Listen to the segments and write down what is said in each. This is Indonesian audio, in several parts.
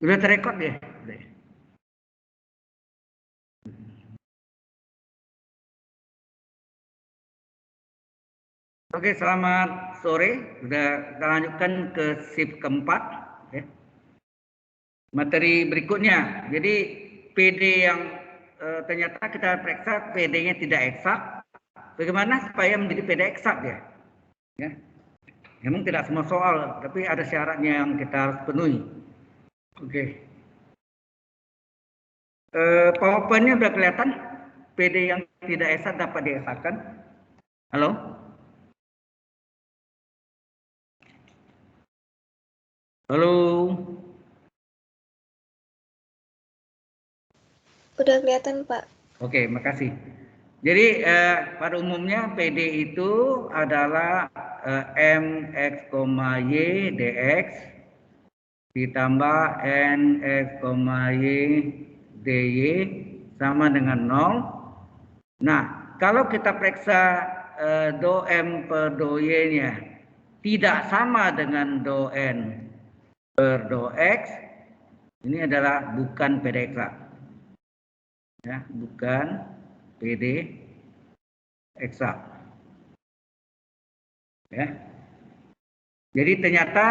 Sudah terrekod ya? Oke, selamat sore. Sudah kita lanjutkan ke shift keempat. Ya. Materi berikutnya. Jadi PD yang ternyata kita periksa PD-nya tidak eksak. Bagaimana supaya menjadi PD eksak ya? Ya. Memang tidak semua soal, tapi ada syaratnya yang kita harus penuhi. Oke. PowerPoint-nya sudah kelihatan. PD yang tidak eksak dapat diesakkan. Halo? Halo? Udah kelihatan, Pak. Oke, makasih. Jadi pada umumnya PD itu adalah MX, Y DX ditambah NX, Y DY sama dengan 0. Nah, kalau kita periksa do M per do Y-nya tidak sama dengan do N per do X, ini adalah bukan PD eksak. Ya, bukan PD eksak. Ya. Jadi ternyata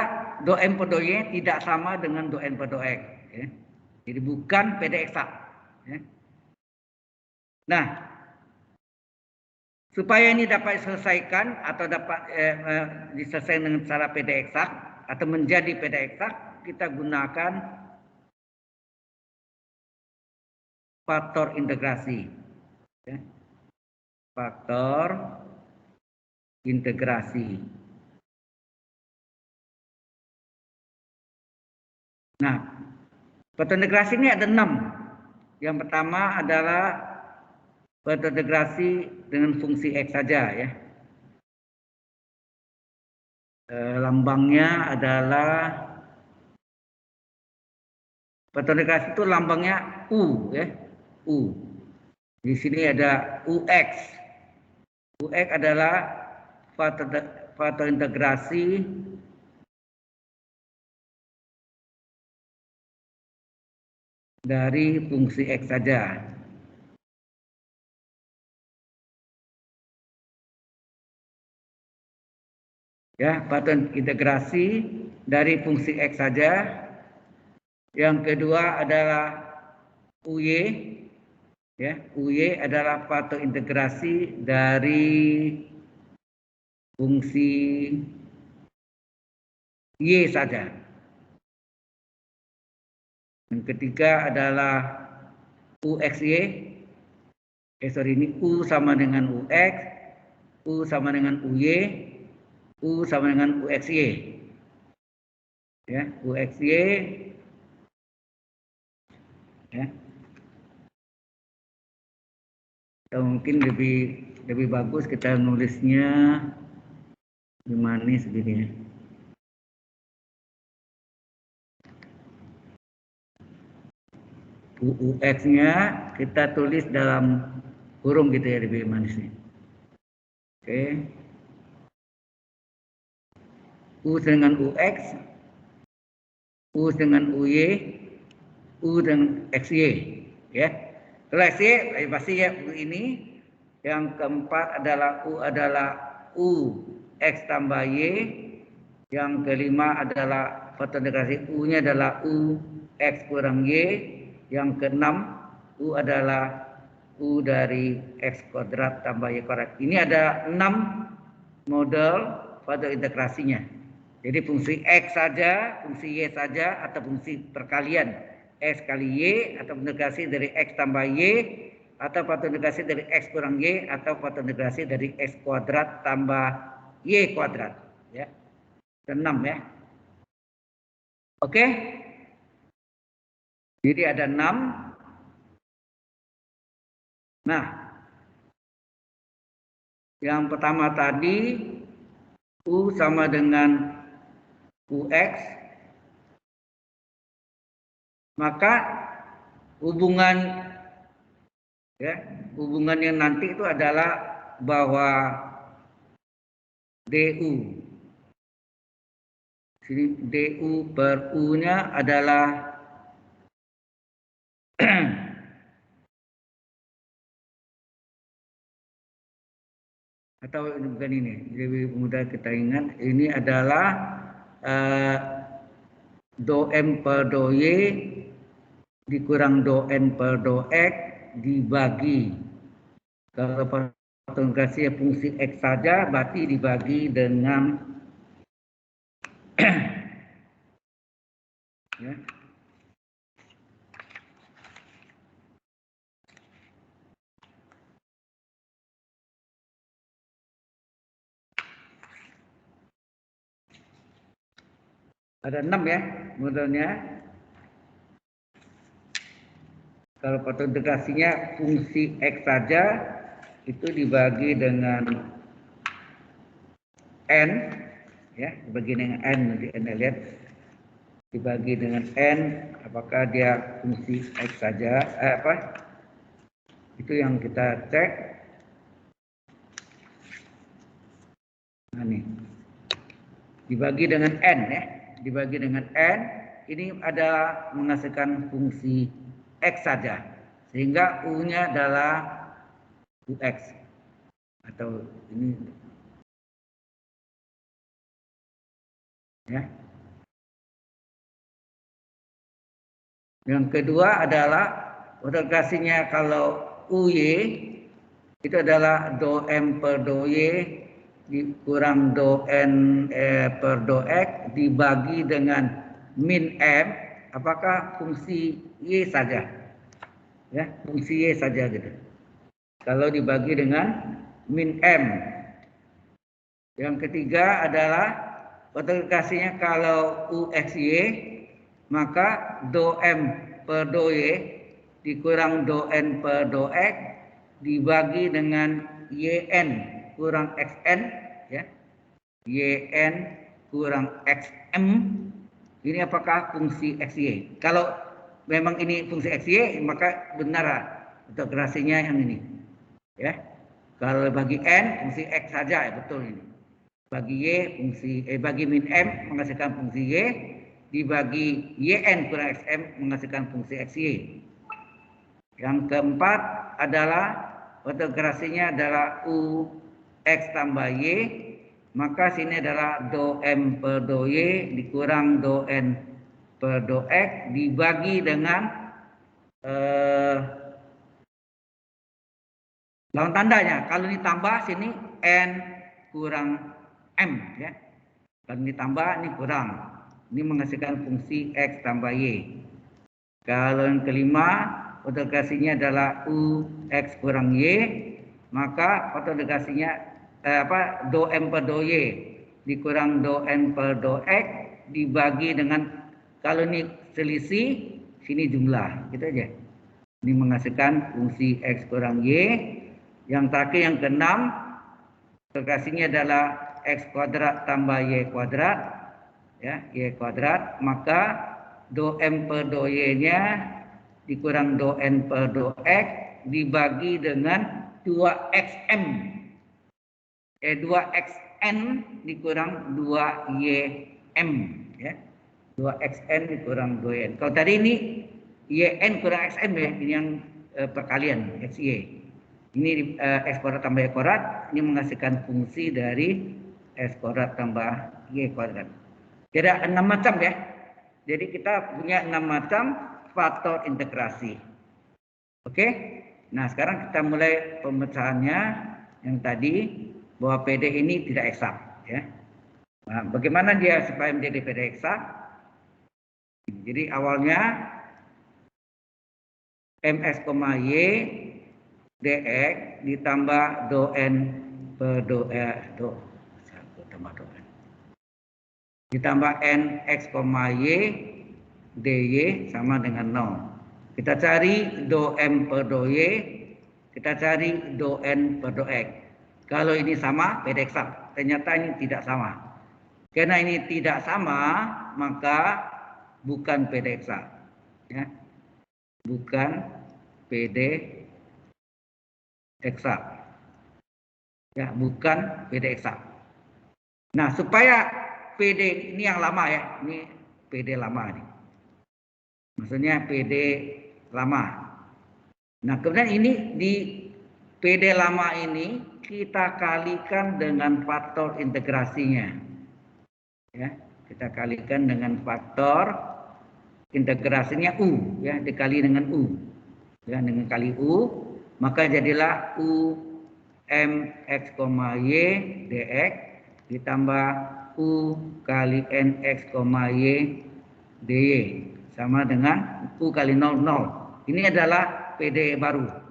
do M per do Y tidak sama dengan do N per do X. Ya. Jadi bukan PD eksak. Ya. Nah, supaya ini dapat diselesaikan atau dapat diselesaikan dengan cara PD eksak atau menjadi PD eksak, kita gunakan faktor integrasi. Ya. Faktor integrasi. Nah, faktor integrasi ini ada 6. Yang pertama adalah faktor integrasi dengan fungsi X saja ya. Lambangnya adalah faktor integrasi itu lambangnya U ya. U. Di sini ada UX. UX adalah faktor integrasi dari fungsi X saja. Ya, faktor integrasi dari fungsi X saja. Yang kedua adalah UY. Ya, UY adalah faktor integrasi dari fungsi Y saja. Yang ketiga adalah UXY. Ini U sama dengan UX, U sama dengan UY, U sama dengan UXY. Ya, UXY. Ya. Atau mungkin lebih bagus kita nulisnya di manis begini ya. UX-nya kita tulis dalam kurung gitu ya, lebih manisnya. Oke. U dengan UX, U dengan UY, U dengan XY. Ya. Kalau XY pasti ya U ini. Yang keempat adalah U X tambah Y. Yang kelima adalah faktor integrasi U-nya adalah U X kurang Y. Yang keenam U adalah U dari X kuadrat tambah Y kuadrat. Ini ada 6 model faktor integrasinya. Jadi fungsi X saja, fungsi Y saja, atau fungsi perkalian X kali Y, atau integrasi dari X tambah Y, atau faktor integrasi dari X kurang Y, atau faktor integrasi dari X kuadrat tambah Y kuadrat. Ya. 6 ya. Oke. Jadi ada 6. Nah, yang pertama tadi U sama dengan UX, maka hubungan yang nanti itu adalah bahwa DU. Sini DU per U-nya adalah Atau bukan ini, lebih mudah kita ingat. Ini adalah do M per do Y dikurang do N per do X dibagi. Kalau potensinya fungsi X saja, berarti dibagi dengan ya. Ada 6 ya modelnya. Kalau potensinya fungsi X saja itu dibagi dengan N, ya, dibagi dengan N, nanti Anda lihat. Dibagi dengan N, apakah dia fungsi X saja, itu yang kita cek. Nah, nih. Dibagi dengan N ya, dibagi dengan N, ini adalah menghasilkan fungsi X saja, sehingga U-nya adalah UX atau ini ya. Yang kedua adalah integrasinya kalau UY itu adalah do M per do Y dikurang do N per do X dibagi dengan min M, apakah fungsi Y saja? Ya, fungsi Y saja gitu. Kalau dibagi dengan min M. Yang ketiga adalah potensinya kalau UXY, maka do M per do Y dikurang do N per do X dibagi dengan YN kurang XN, ya. YN kurang XM, ini apakah fungsi XY? Kalau memang ini fungsi XY, maka benar integrasinya yang ini, ya. Kalau bagi N fungsi X saja, ya betul ini. Bagi Y fungsi bagi min M menghasilkan fungsi Y, dibagi YN kurang XM menghasilkan fungsi XY. Yang keempat adalah integrasinya adalah UX tambah Y, maka sini adalah do M per do Y dikurang do N per do X dibagi dengan lawan tandanya. Kalau ditambah sini N kurang M, ya. Kalau ditambah ini kurang. Ini menghasilkan fungsi X tambah Y. Kalau yang kelima, integrasinya adalah UX kurang Y, maka integrasinya do M per do Y dikurang do N per do X dibagi dengan, kalau ini selisih, sini jumlah, gitu aja. Ini menghasilkan fungsi X kurang Y. Yang terakhir yang keenam, integrasinya adalah X kuadrat tambah Y kuadrat, ya, Y kuadrat, maka do M per do Y-nya dikurang do N per do X dibagi dengan 2XM. 2XN dikurang 2YM, ya. 2XN dikurang 2YN. Kalau tadi ini YN kurang XN, ya, ini yang perkalian XY. Ini X kuadrat tambah Y kuadrat, ini menghasilkan fungsi dari X kuadrat tambah Y kuadrat. Jadi 6 macam, ya. Jadi kita punya 6 macam faktor integrasi. Oke. Nah, sekarang kita mulai pemecahannya yang tadi, bahwa PD ini tidak eksak, ya. Nah, bagaimana dia supaya menjadi PD eksak? Jadi awalnya MX, Y DX ditambah do N per do tambah do N ditambah N X, Y DY sama dengan 0. Kita cari do M per do Y, kita cari do N per do X. Kalau ini sama, PD eksak. Ternyata ini tidak sama. Karena ini tidak sama, maka bukan PD eksak, ya. Bukan PD eksak, ya, bukan PD eksak. Nah, supaya PD ini yang lama, ya, ini PD lama nih. Maksudnya PD lama. Nah, kemudian ini PD lama ini kita kalikan dengan faktor integrasinya. Ya, kita kalikan dengan faktor integrasinya U, ya, dikali dengan U. Ya, dengan kali U, maka jadilah U M X, Y dx ditambah U kali N X, Y dy sama dengan U kali 0, 0. Ini adalah PD baru.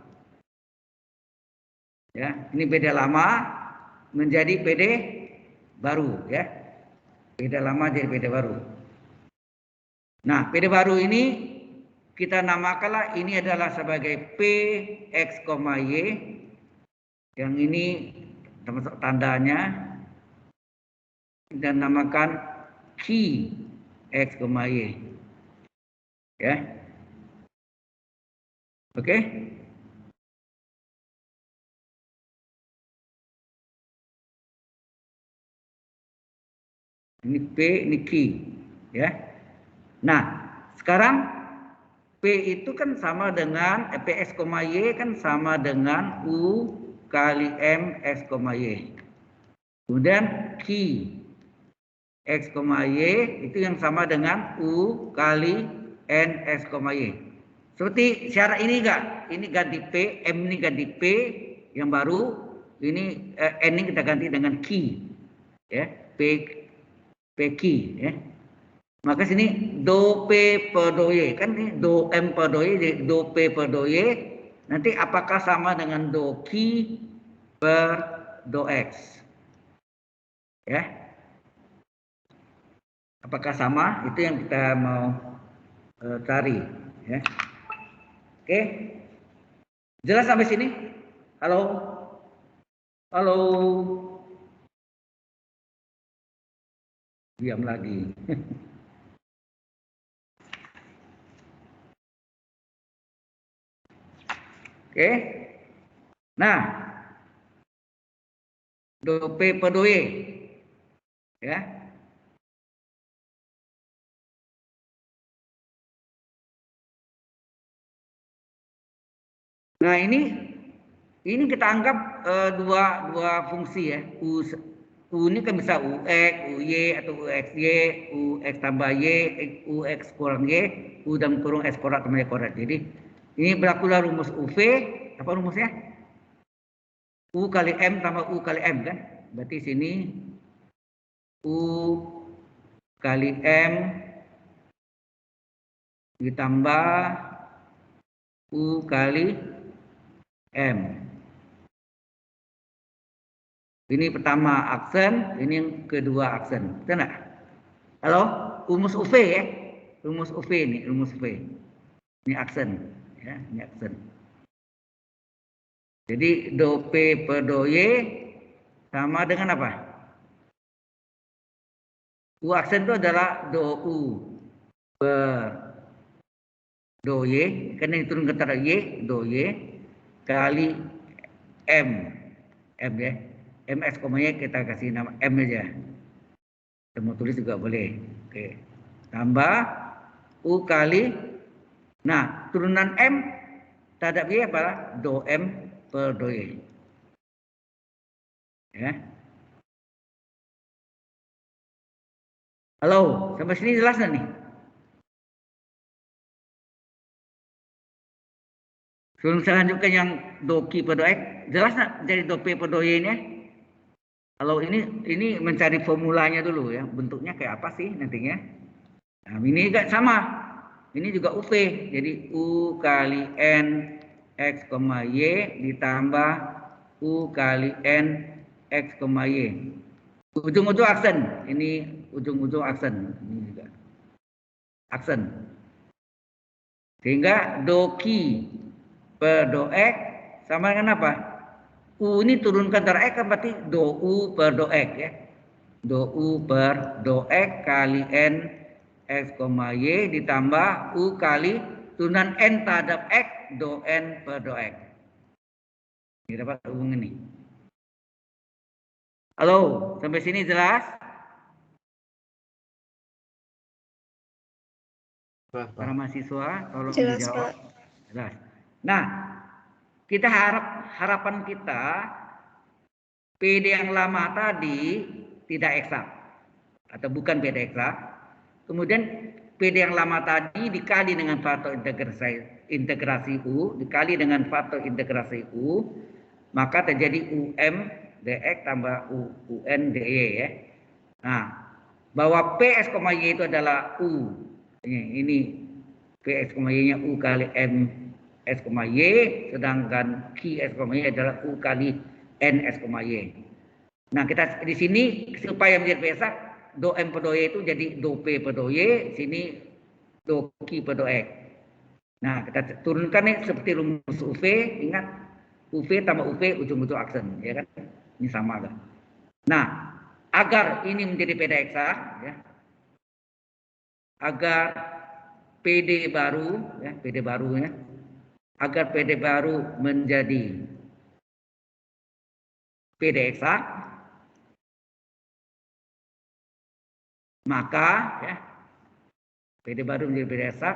Ya, ini PD lama menjadi PD baru, ya. PD lama jadi PD baru. Nah, PD baru ini kita namakanlah ini adalah sebagai P X, Y. Yang ini termasuk tandanya kita namakan Q X, Y. Ya. Oke? Ini P, ini Q, ya. Nah, sekarang P itu kan sama dengan Px, Y kan sama dengan U kali M X, Y. Kemudian Q X, Y itu yang sama dengan U kali N X, Y. Seperti syarat ini enggak? Ini ganti P, M ini ganti P yang baru, ini N ini kita ganti dengan Q, ya, PQ, ya. Maka sini do P per do Y, kan ini do M per do Y, jadi do P per do Y, nanti apakah sama dengan do Q per do X? Ya. Apakah sama? Itu yang kita mau cari, ya. Oke. Jelas sampai sini? Halo? Halo? Diam lagi. Oke. Nah, do P per do Y, ya. Nah, ini kita anggap dua fungsi, ya. U ini kan bisa UX, UY atau UXY, UX tambah Y, UX kurang Y, U dan kurung X kuadrat tambah Y kuadrat. Jadi ini berlakulah rumus UV, apa rumusnya? U kali M tambah U kali M, kan? Berarti sini U kali M ditambah U kali M. Ini pertama aksen, ini yang kedua aksen. Betul nggak? Halo? Rumus UV, ya? Rumus UV ini, rumus UV. Ini aksen, ya, ini aksen. Jadi do P per do Y sama dengan apa? U aksen itu adalah do U per do Y, karena diturunkan antara Y, do Y, kali M, ya. MS, Y kita kasih nama M aja. Kita mau tulis juga boleh. Oke. Tambah U kali, nah turunan M terhadap Y apa? Do M per do Y. Ya. Halo, sampai sini jelas nggak nih? Sebelum saya lanjutkan yang do Q per do X, jelas nggak dari do P per do Y ini? Kalau ini mencari formulanya dulu, ya, bentuknya kayak apa sih nantinya? Nah, ini juga sama, ini juga UV, jadi U kali N X, Y ditambah U kali N X, Y. Ujung-ujung aksen, ini ujung-ujung aksen, ini juga aksen. Sehingga do Q per do X sama dengan apa? U ini turunkan dari X kan berarti do U per do X, ya. Do U per do X kali N X, Y ditambah U kali turunan N terhadap X do N per do X. Ini dapat hubungan ini. Halo, sampai sini jelas? Para mahasiswa tolong Jelas, dijawab. Pak. Jelas. Nah, harapan kita PD yang lama tadi tidak eksak atau bukan PD eksak. Kemudian PD yang lama tadi dikali dengan faktor integrasi U, dikali dengan faktor integrasi U, maka terjadi UM dx tambah UN dy ya. Nah, bahwa Ps, Y itu adalah U. Ini Ps, Y-nya U kali M S, Y, sedangkan Q S, Y adalah U kali N S, Y. Nah, kita di sini supaya menjadi pesak, do M per do Y itu jadi do P per do Y, sini do Q per do X. Nah, kita turunkan nih seperti rumus UV, ingat UV tambah UV ujung-ujung aksen, ya kan? Ini sama kan? Nah, agar ini menjadi PD eksak, ya, agar PD baru, ya, PD baru ya, agar PD baru menjadi PD eksak, maka ya, PD baru menjadi PD eksak,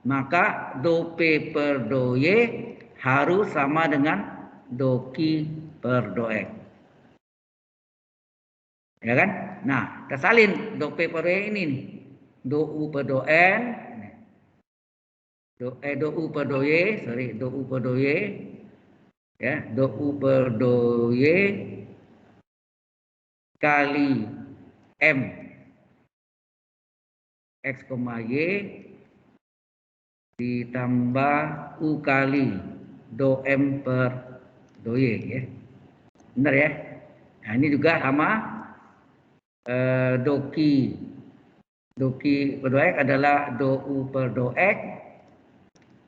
maka do P per do Y harus sama dengan do Q per do X. Ya kan? Nah, kita salin do P per do Y ini nih. Do U per do N, do U per do Y, do U per do Y, ya, do U per do Y kali M X, Y ditambah U kali do M per do Y ya. Benar ya? Nah, ini juga sama do Q per do X adalah do U per do X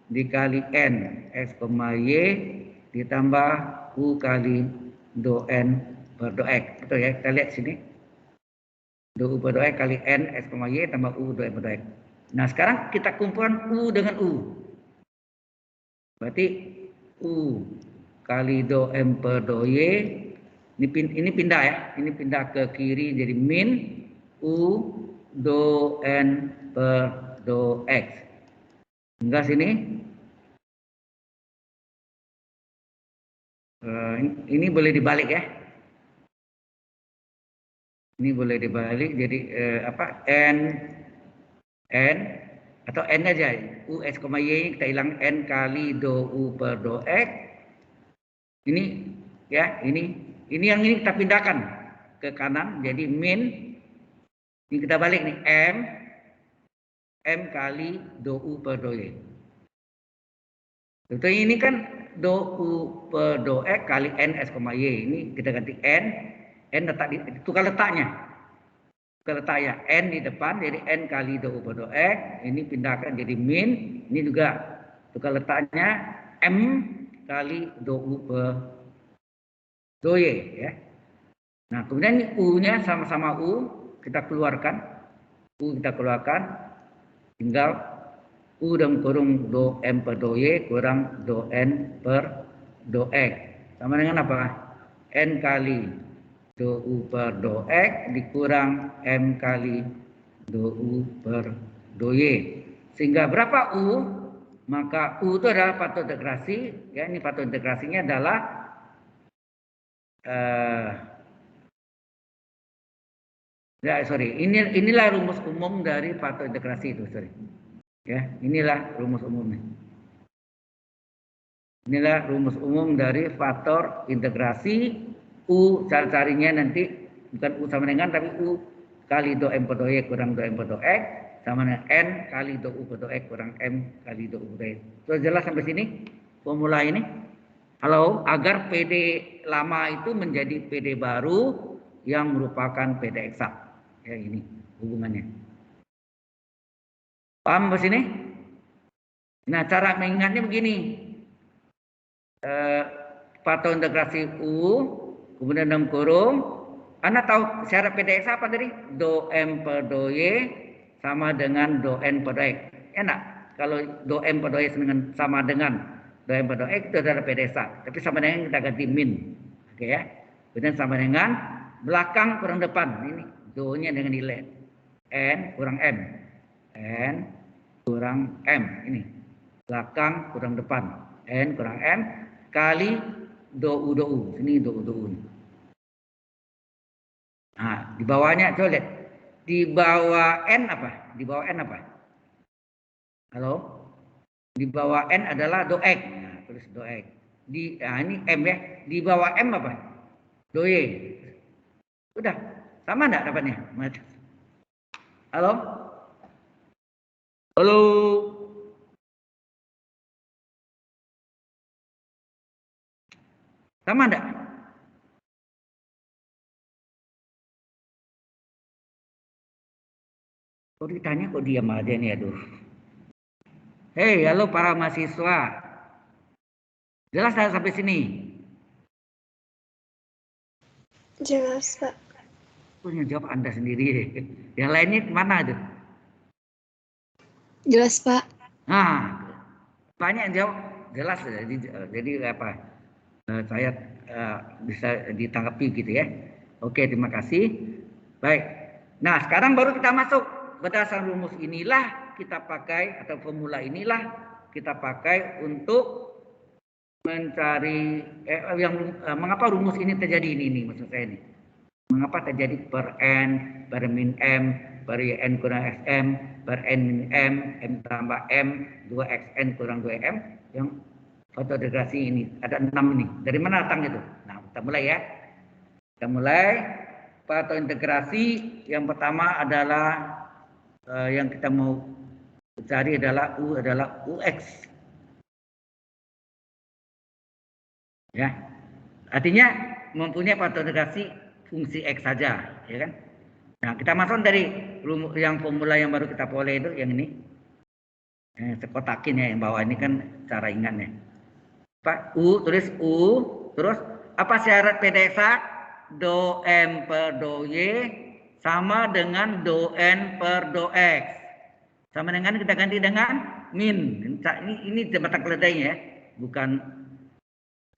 dikali N X, Y ditambah U kali do N per do X. Betul ya? Kita lihat sini. Do U per do X kali N X, Y tambah U do N per do X. Nah, sekarang kita kumpulkan U dengan U. Berarti U kali do M per do Y. Ini pindah ya. Ini pindah ke kiri jadi min U do N per do X. Hingga sini. Ini boleh dibalik ya. Ini boleh dibalik jadi N atau N aja. U S, Y kita hilang N kali do U per do X. Ini ya, ini yang ini kita pindahkan ke kanan jadi min. Ini kita balik nih M kali do U per do Y. Tentu ini kan do U per do X kali N S, Y. Ini kita ganti N letak di tukar letaknya. Tukar letak ya, N di depan jadi N kali do U per do X. Ini pindahkan jadi min. Ini juga tukar letaknya M kali do U per do Y ya. Nah, kemudian ini U-nya sama-sama U, kita keluarkan. U kita keluarkan. Tinggal U dalam kurung do M per do Y kurang do N per do X. Sama dengan apa? N kali do U per do X dikurang M kali do U per do Y. Sehingga berapa U? Maka U itu adalah faktor integrasi. Ya, ini faktor integrasinya adalah inilah rumus umum dari faktor integrasi itu, Ya, inilah rumus umumnya. Inilah rumus umum dari faktor integrasi. U carinya nanti bukan U sama dengan tapi U kali do M per do Y kurang do M per do X sama dengan N kali do U per do X kurang M kali do U per do Y. Sudah jelas sampai sini formula ini? Halo, agar PD lama itu menjadi PD baru yang merupakan PD eksak. Ya, ini hubungannya. Paham ke sini? Nah, cara mengingatnya begini. Faktor integrasi U, kemudian dalam kurung. Anda tahu syarat PD eksak apa tadi? Do M per do Y sama dengan do N per do X. Enak. Kalau do M per do Y sama dengan do M per do X itu adalah PD eksak. Tapi sama dengan kita ganti min. Oke ya. Kemudian sama dengan belakang kurang depan. Ini do-nya dengan nilai N kurang M. N kurang M. Ini. Belakang kurang depan. N kurang M. kali do u. Sini do u. Nah, di bawahnya coba lihat. Di bawah n apa? Di bawah n apa? Halo? Di bawah n adalah do x. Nah, tulis do x. Ini m ya. Di bawah m apa? Do y. Udah, sama enggak dapatnya? Halo? Halo? Sama enggak? Kok ditanya kok diam aja nih, aduh. Hei, halo para mahasiswa. Jelas enggak sampai sini? Jelas, Pak. Punya jawab Anda sendiri. Yang lainnya kemana tuh? Jelas, Pak. Nah, banyak yang jawab jelas. Jadi apa? Saya bisa ditanggapi gitu ya. Oke, terima kasih. Baik. Nah, sekarang baru kita masuk. Berdasarkan rumus inilah kita pakai, atau formula inilah kita pakai untuk mencari mengapa rumus ini terjadi ini maksud saya ini. Mengapa terjadi per N, per min M, per N kurang XM, per N min M, M tambah M, 2XN kurang 2M, yang fotodegrasi ini. Ada 6 ini. Dari mana datang itu? Nah, kita mulai ya. Kita mulai. Fotointegrasi yang pertama adalah yang kita mau cari adalah U adalah UX. Ya. Artinya mempunyai fotointegrasi fungsi X saja, ya kan? Nah, kita masuk dari yang formula yang baru kita boleh itu, yang ini. Sekotakin ya, yang bawah ini kan cara ingatnya. Pak, U, tulis U, terus apa syarat PDX? Do M per do Y sama dengan do N per do X. Sama dengan kita ganti dengan min. Ini mata keledainya ya, bukan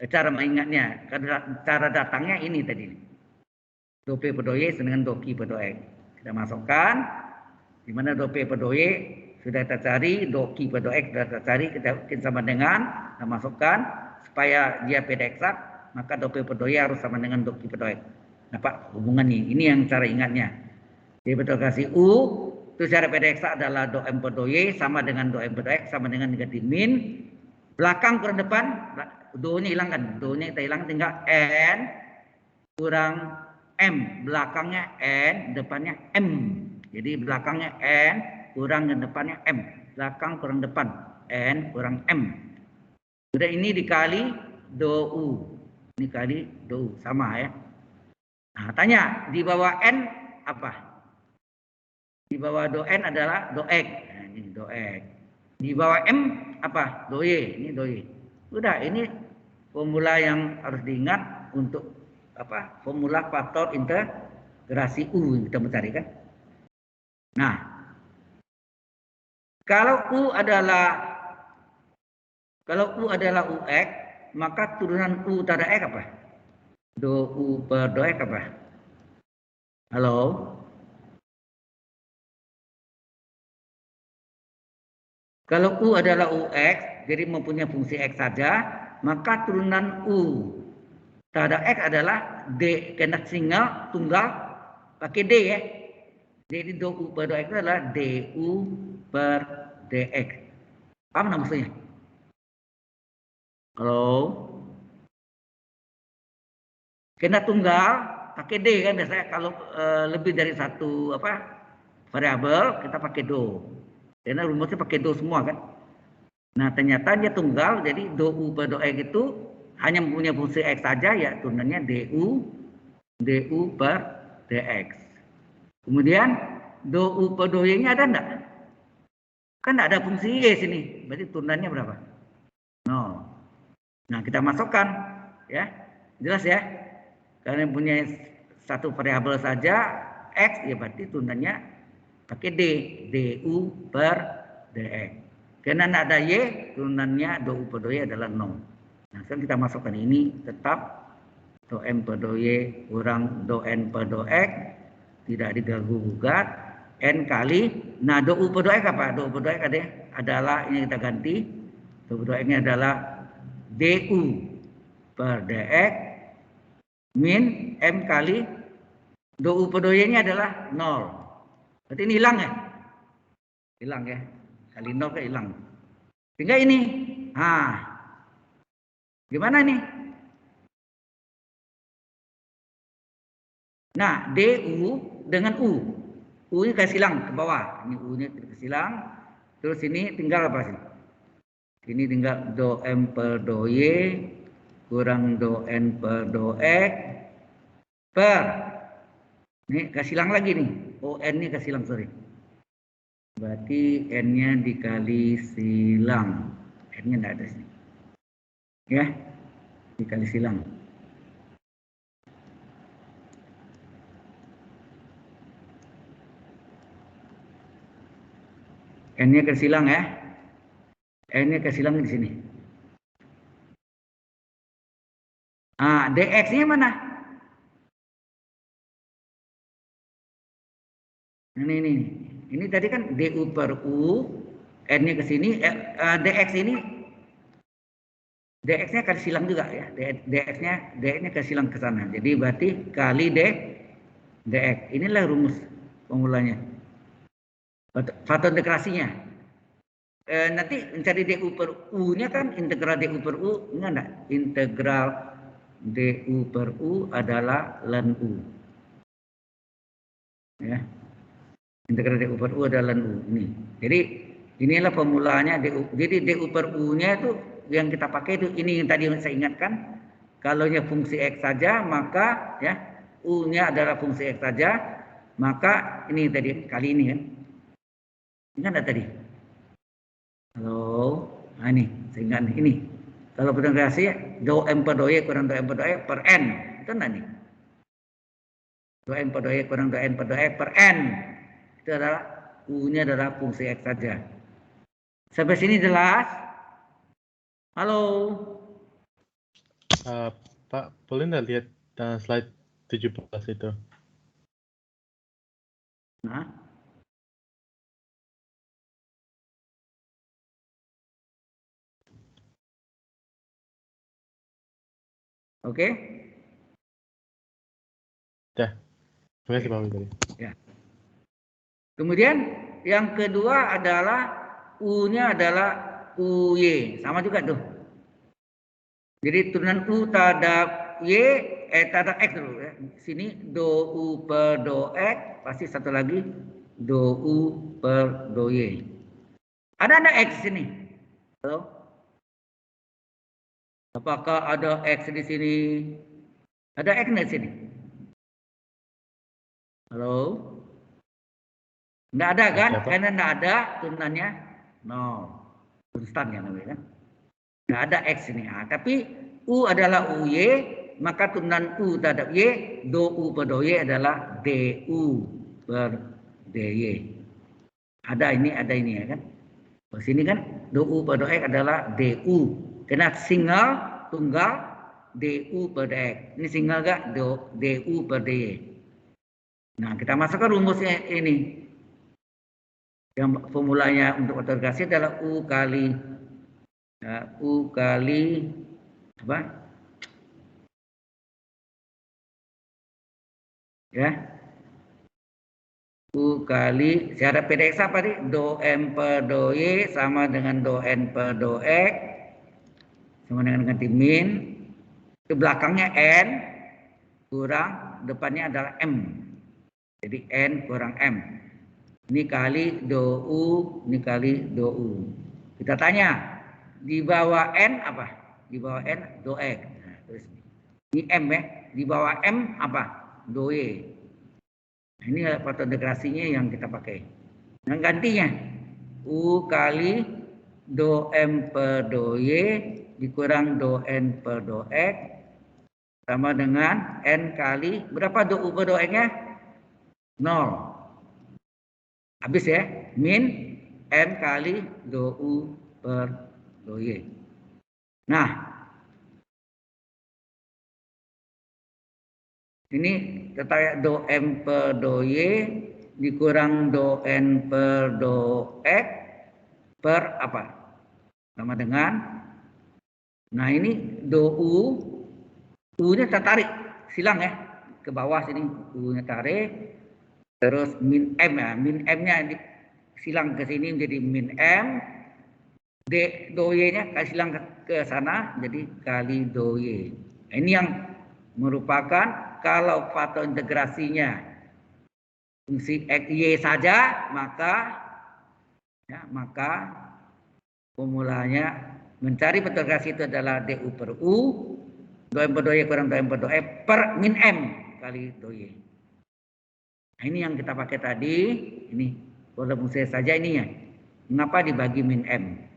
cara mengingatnya. Cara datangnya ini tadi. Do P per do Y dengan do Q per do X. Kita masukkan. Di mana do P per do Y sudah kita cari, do Q per do X sudah kita cari, kita bikin sama dengan, kita masukkan supaya dia PDX, maka do P per do Y harus sama dengan do Q per do X. Dapat hubungan ini yang cara ingatnya. Jadi betul kasih U, itu cara PDX adalah do M per do Y sama dengan do M per do X sama dengan negatif min. Belakang kurang depan, do-nya hilangkan, do-nya kita hilang, tinggal N kurang M, belakangnya N, depannya M. Jadi belakangnya N kurang depannya M, belakang kurang depan N kurang M. Sudah, ini dikali do U, ini kali do U, sama ya. Nah, tanya di bawah N apa? Di bawah do N adalah do X. Nah, ini do X. Di bawah M apa? Do Y. Ini do Y. Udah, ini formula yang harus diingat untuk apa? Formula faktor integrasi U yang kita mencari kan. Nah, kalau U adalah UX, maka turunan U terhadap X apa? Do U per do X apa? Halo? Kalau U adalah UX, jadi mempunyai fungsi X saja, maka turunan U terhadap X adalah D, karena single, tunggal, pakai D ya. Jadi do U per do X adalah DU per DX. Paham nggak maksudnya? Halo? Karena tunggal, pakai D kan biasanya. Kalau lebih dari satu variabel, kita pakai do. Karena rumusnya pakai do semua kan. Nah, ternyata dia tunggal, jadi do U per do X itu hanya mempunyai fungsi X saja, ya turunannya DU per DX. Kemudian do U per do Y-nya ada enggak? Kan enggak ada fungsi Y sini. Berarti turunannya berapa? 0. Nah, kita masukkan ya. Jelas ya? Karena mempunyai satu variabel saja X, ya berarti turunannya pakai D, DU per DX. Karena tidak ada Y, turunannya do U per do Y adalah 0. Nah, sekarang kita masukkan ini tetap do M per do Y kurang do N per do X, tidak diganggu gugat, N kali, nah do U per do X apa? Do U per do X adalah, ini kita ganti, do U per do X-nya adalah DU. per dx min M kali do U per do Y-nya adalah 0. Berarti ini hilang ya? Hilang ya. Kali 0 kan hilang. Tinggal ini. Gimana nih? Nah, DU dengan U. U ini kasih silang ke bawah. Ini U-nya kasih silang. Terus ini tinggal apa sih? Ini tinggal do M per do Y kurang do N per do X per. Ini kasih silang lagi nih. O N-nya kasih silang, sorry. Berarti N-nya dikali silang. N-nya tidak ada sini. Ya, dikali silang. N-nya kasih silang ya. N-nya kasih silang di sini. DX-nya mana? Ini tadi kan DU per U, N-nya ke sini, DX ini, DX-nya kasih silang juga ya, DX-nya kasih silang ke sana. Jadi berarti kali DX. Inilah rumus formulanya. Faktor integrasinya. Nanti mencari DU per U-nya kan integral DU per U, enggak? Integral DU per U adalah ln U. Ya. Integral DU per U adalah ln U. Ini. Jadi inilah formulanya DU. Jadi DU per U-nya itu yang kita pakai itu ini yang tadi saya ingatkan. Kalau nya fungsi X saja, maka ya U-nya adalah fungsi X saja, maka ini tadi kali ini kan. Ingat enggak tadi? Halo. Nah ini, saya ingat ini. Kalau integrasi do M per do Y kurang do M per do Y per N. Itu enggak nih? Do M per do Y kurang do N per do X per N. Itu adalah U-nya adalah fungsi X saja. Sampai sini jelas? Halo? Pak, boleh nggak lihat slide 17 itu? Nah. Oke? Ya, terima kasih Pak Wibari. Ya. Kemudian yang kedua adalah U-nya adalah UY. Sama juga tuh. Jadi turunan U terhadap Y, terhadap X dulu ya. Sini do U per do X, pasti satu lagi do U per do Y. Ada X di sini? Halo? Apakah ada X di sini? Ada X di sini? Halo? Enggak ada kan? Karena enggak ada turunannya 0. Konstan ya namanya kan? Enggak ada X ini. Tapi U adalah UY, maka turunan U terhadap Y, do U per do Y adalah DU per DY. Ada ini ya kan? Di sini kan do U per do X adalah DU. Karena single, tunggal, DU per DX. Ini single enggak? DU per DY. Nah, kita masukkan rumusnya ini. Yang formulanya untuk integrasi adalah U kali apa? Ya. U kali syarat PDX apa tadi? Do M per do Y sama dengan do N per do X sama dengan ganti min. Itu belakangnya N kurang depannya adalah M. Jadi N kurang M. Ini kali do U, ini kali do U. Kita tanya, di bawah N apa? Di bawah N do X. Nah, terus ini M ya. Di bawah M apa? Do Y. Nah, ini faktor integrasinya yang kita pakai. Nah, gantinya U kali do M per do Y dikurang do N per do X sama dengan N kali berapa do U per do X-nya? 0. Habis ya, min N kali do U per do Y. Nah, ini kita do M per do Y dikurang do N per do X per apa? Sama dengan, nah ini do U U-nya tertarik, silang ya, ke bawah sini U-nya tarik, terus min M ya, min M-nya silang ke sini menjadi min M, do Y-nya kasih silang ke sana, jadi kali do Y. Ini yang merupakan kalau faktor integrasinya fungsi X, Y saja, maka formulanya mencari faktor integrasi itu adalah DU per U, do M per do Y kurang do M per do F per min M kali do Y. Nah, ini yang kita pakai tadi, ini kalau fungsi saja ini ya. Mengapa dibagi min M?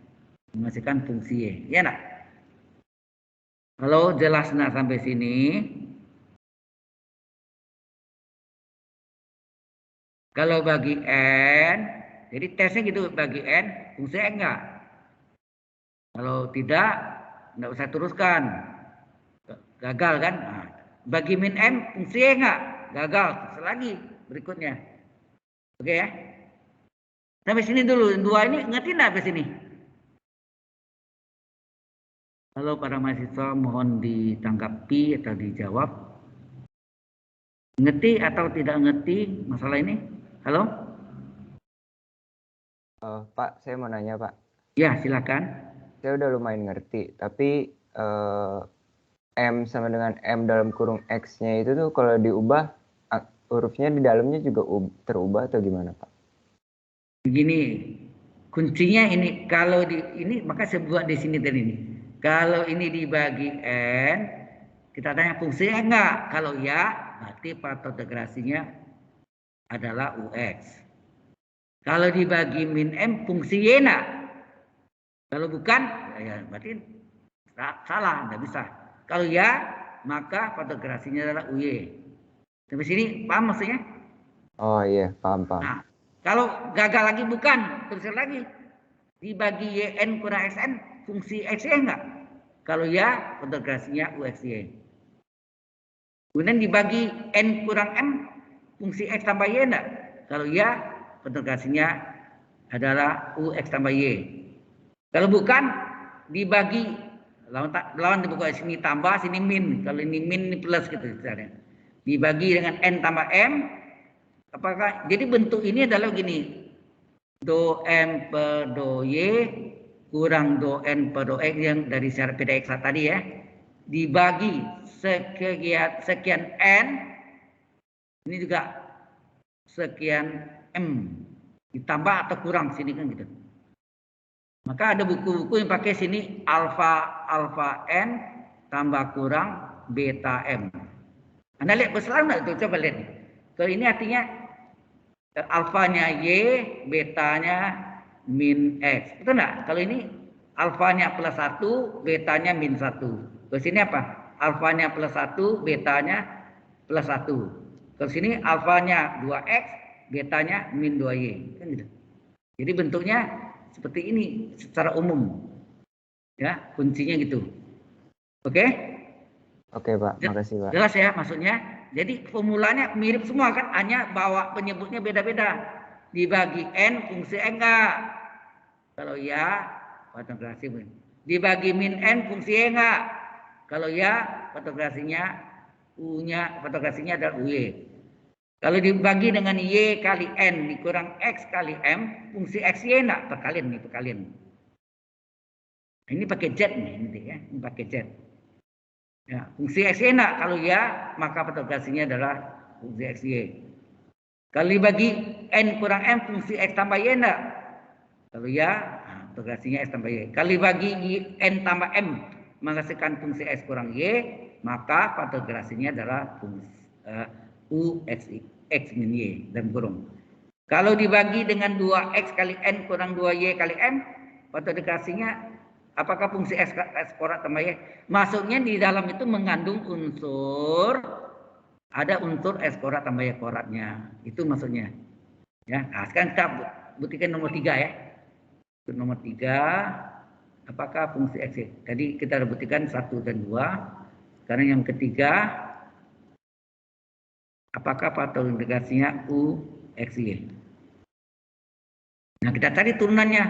Menghasilkan fungsi Y. Ya nak? Kalau jelas nak sampai sini. Kalau bagi N, jadi tesnya gitu bagi N, fungsi X enggak? Kalau tidak, enggak usah teruskan. Gagal kan? Nah, bagi min M, fungsi Y enggak? Gagal. Terus lagi berikutnya. Oke ya? Sampai sini dulu. Dua ini ngerti enggak sampai sini? Halo para mahasiswa, mohon ditanggapi atau dijawab. Ngerti atau tidak ngerti masalah ini? Halo? Pak, saya mau nanya, Pak. Ya, silakan. Saya udah lumayan ngerti, tapi M sama dengan M dalam kurung X-nya itu tuh kalau diubah, hurufnya di dalamnya juga terubah atau gimana, Pak? Begini, kuncinya ini, kalau ini maka saya buat di sini tadi ini. Kalau ini dibagi N, kita tanya fungsinya enggak? Kalau ya, berarti faktor integrasinya adalah UX. Kalau dibagi min M, fungsi Y enggak? Kalau bukan, ya berarti salah, enggak bisa. Kalau ya, maka faktor integrasinya adalah UY. Sampai sini paham maksudnya? Oh iya, paham. Nah, kalau gagal lagi bukan, terus lagi. Dibagi YN kurang XN, fungsi XY enggak? Kalau ya, integrasinya UXY. Kemudian dibagi N kurang M, fungsi X tambah Y enggak? Kalau ya, integrasinya adalah UX tambah Y. Kalau bukan, dibagi, lawan dibuka sini tambah, sini min. Kalau ini min, ini plus gitu misalnya. Dibagi dengan N tambah M, apakah, jadi bentuk ini adalah gini. Do M per do Y kurang do N per do X yang dari syarat PDX tadi ya. Dibagi sekian N, ini juga sekian M. Ditambah atau kurang sini kan gitu. Maka ada buku-buku yang pakai sini alfa N tambah kurang beta M. Anda lihat berselalu nggak itu? Coba lihat. Kalau ini artinya alfanya Y, betanya min X. Betul enggak? Kalau ini alfanya plus 1, betanya min 1. Kalau sini apa? Alfanya plus 1, betanya plus 1. Kalau sini alfanya 2X, betanya min 2Y. Kan gitu. Jadi bentuknya seperti ini secara umum. Ya, kuncinya gitu. Oke? Oke, Pak. Makasih, Pak. Jelas ya maksudnya? Jadi formulanya mirip semua kan, hanya bawa penyebutnya beda-beda. Dibagi N, fungsi N enggak? Kalau ya, faktor-integrasi. Dibagi min N, fungsi E enggak? Kalau ya, faktor-integrasinya U-nya, faktor-integrasinya adalah UY. Kalau dibagi dengan Y kali N dikurang X kali M, fungsi XY enggak? Perkalian nih, perkalian. Ini pakai Z nih, ini pakai Z. Ya, fungsi XY enggak? Kalau ya, maka faktor-integrasinya adalah fungsi XY. Kalau dibagi N kurang M, fungsi X tambah Y enggak? Kalau ya, faktor-integrasinya X tambah Y. Kalau dibagi N tambah M, menghasilkan fungsi X kurang Y, maka faktor-integrasinya adalah fungsi U X min Y dan kurung. Kalau dibagi dengan 2X kali N kurang 2Y kali M, faktor-integrasinya apakah fungsi X kuadrat tambah Y? Maksudnya di dalam itu mengandung unsur, ada unsur X kuadrat tambah Y kuadratnya. Itu maksudnya. Ya, nah, sekarang kita buktikan nomor 3 ya. Untuk nomor 3, apakah fungsi X? Tadi kita buktikan 1 dan 2. Sekarang yang ketiga, apakah faktor integrasinya U X Y? Nah, kita cari turunannya.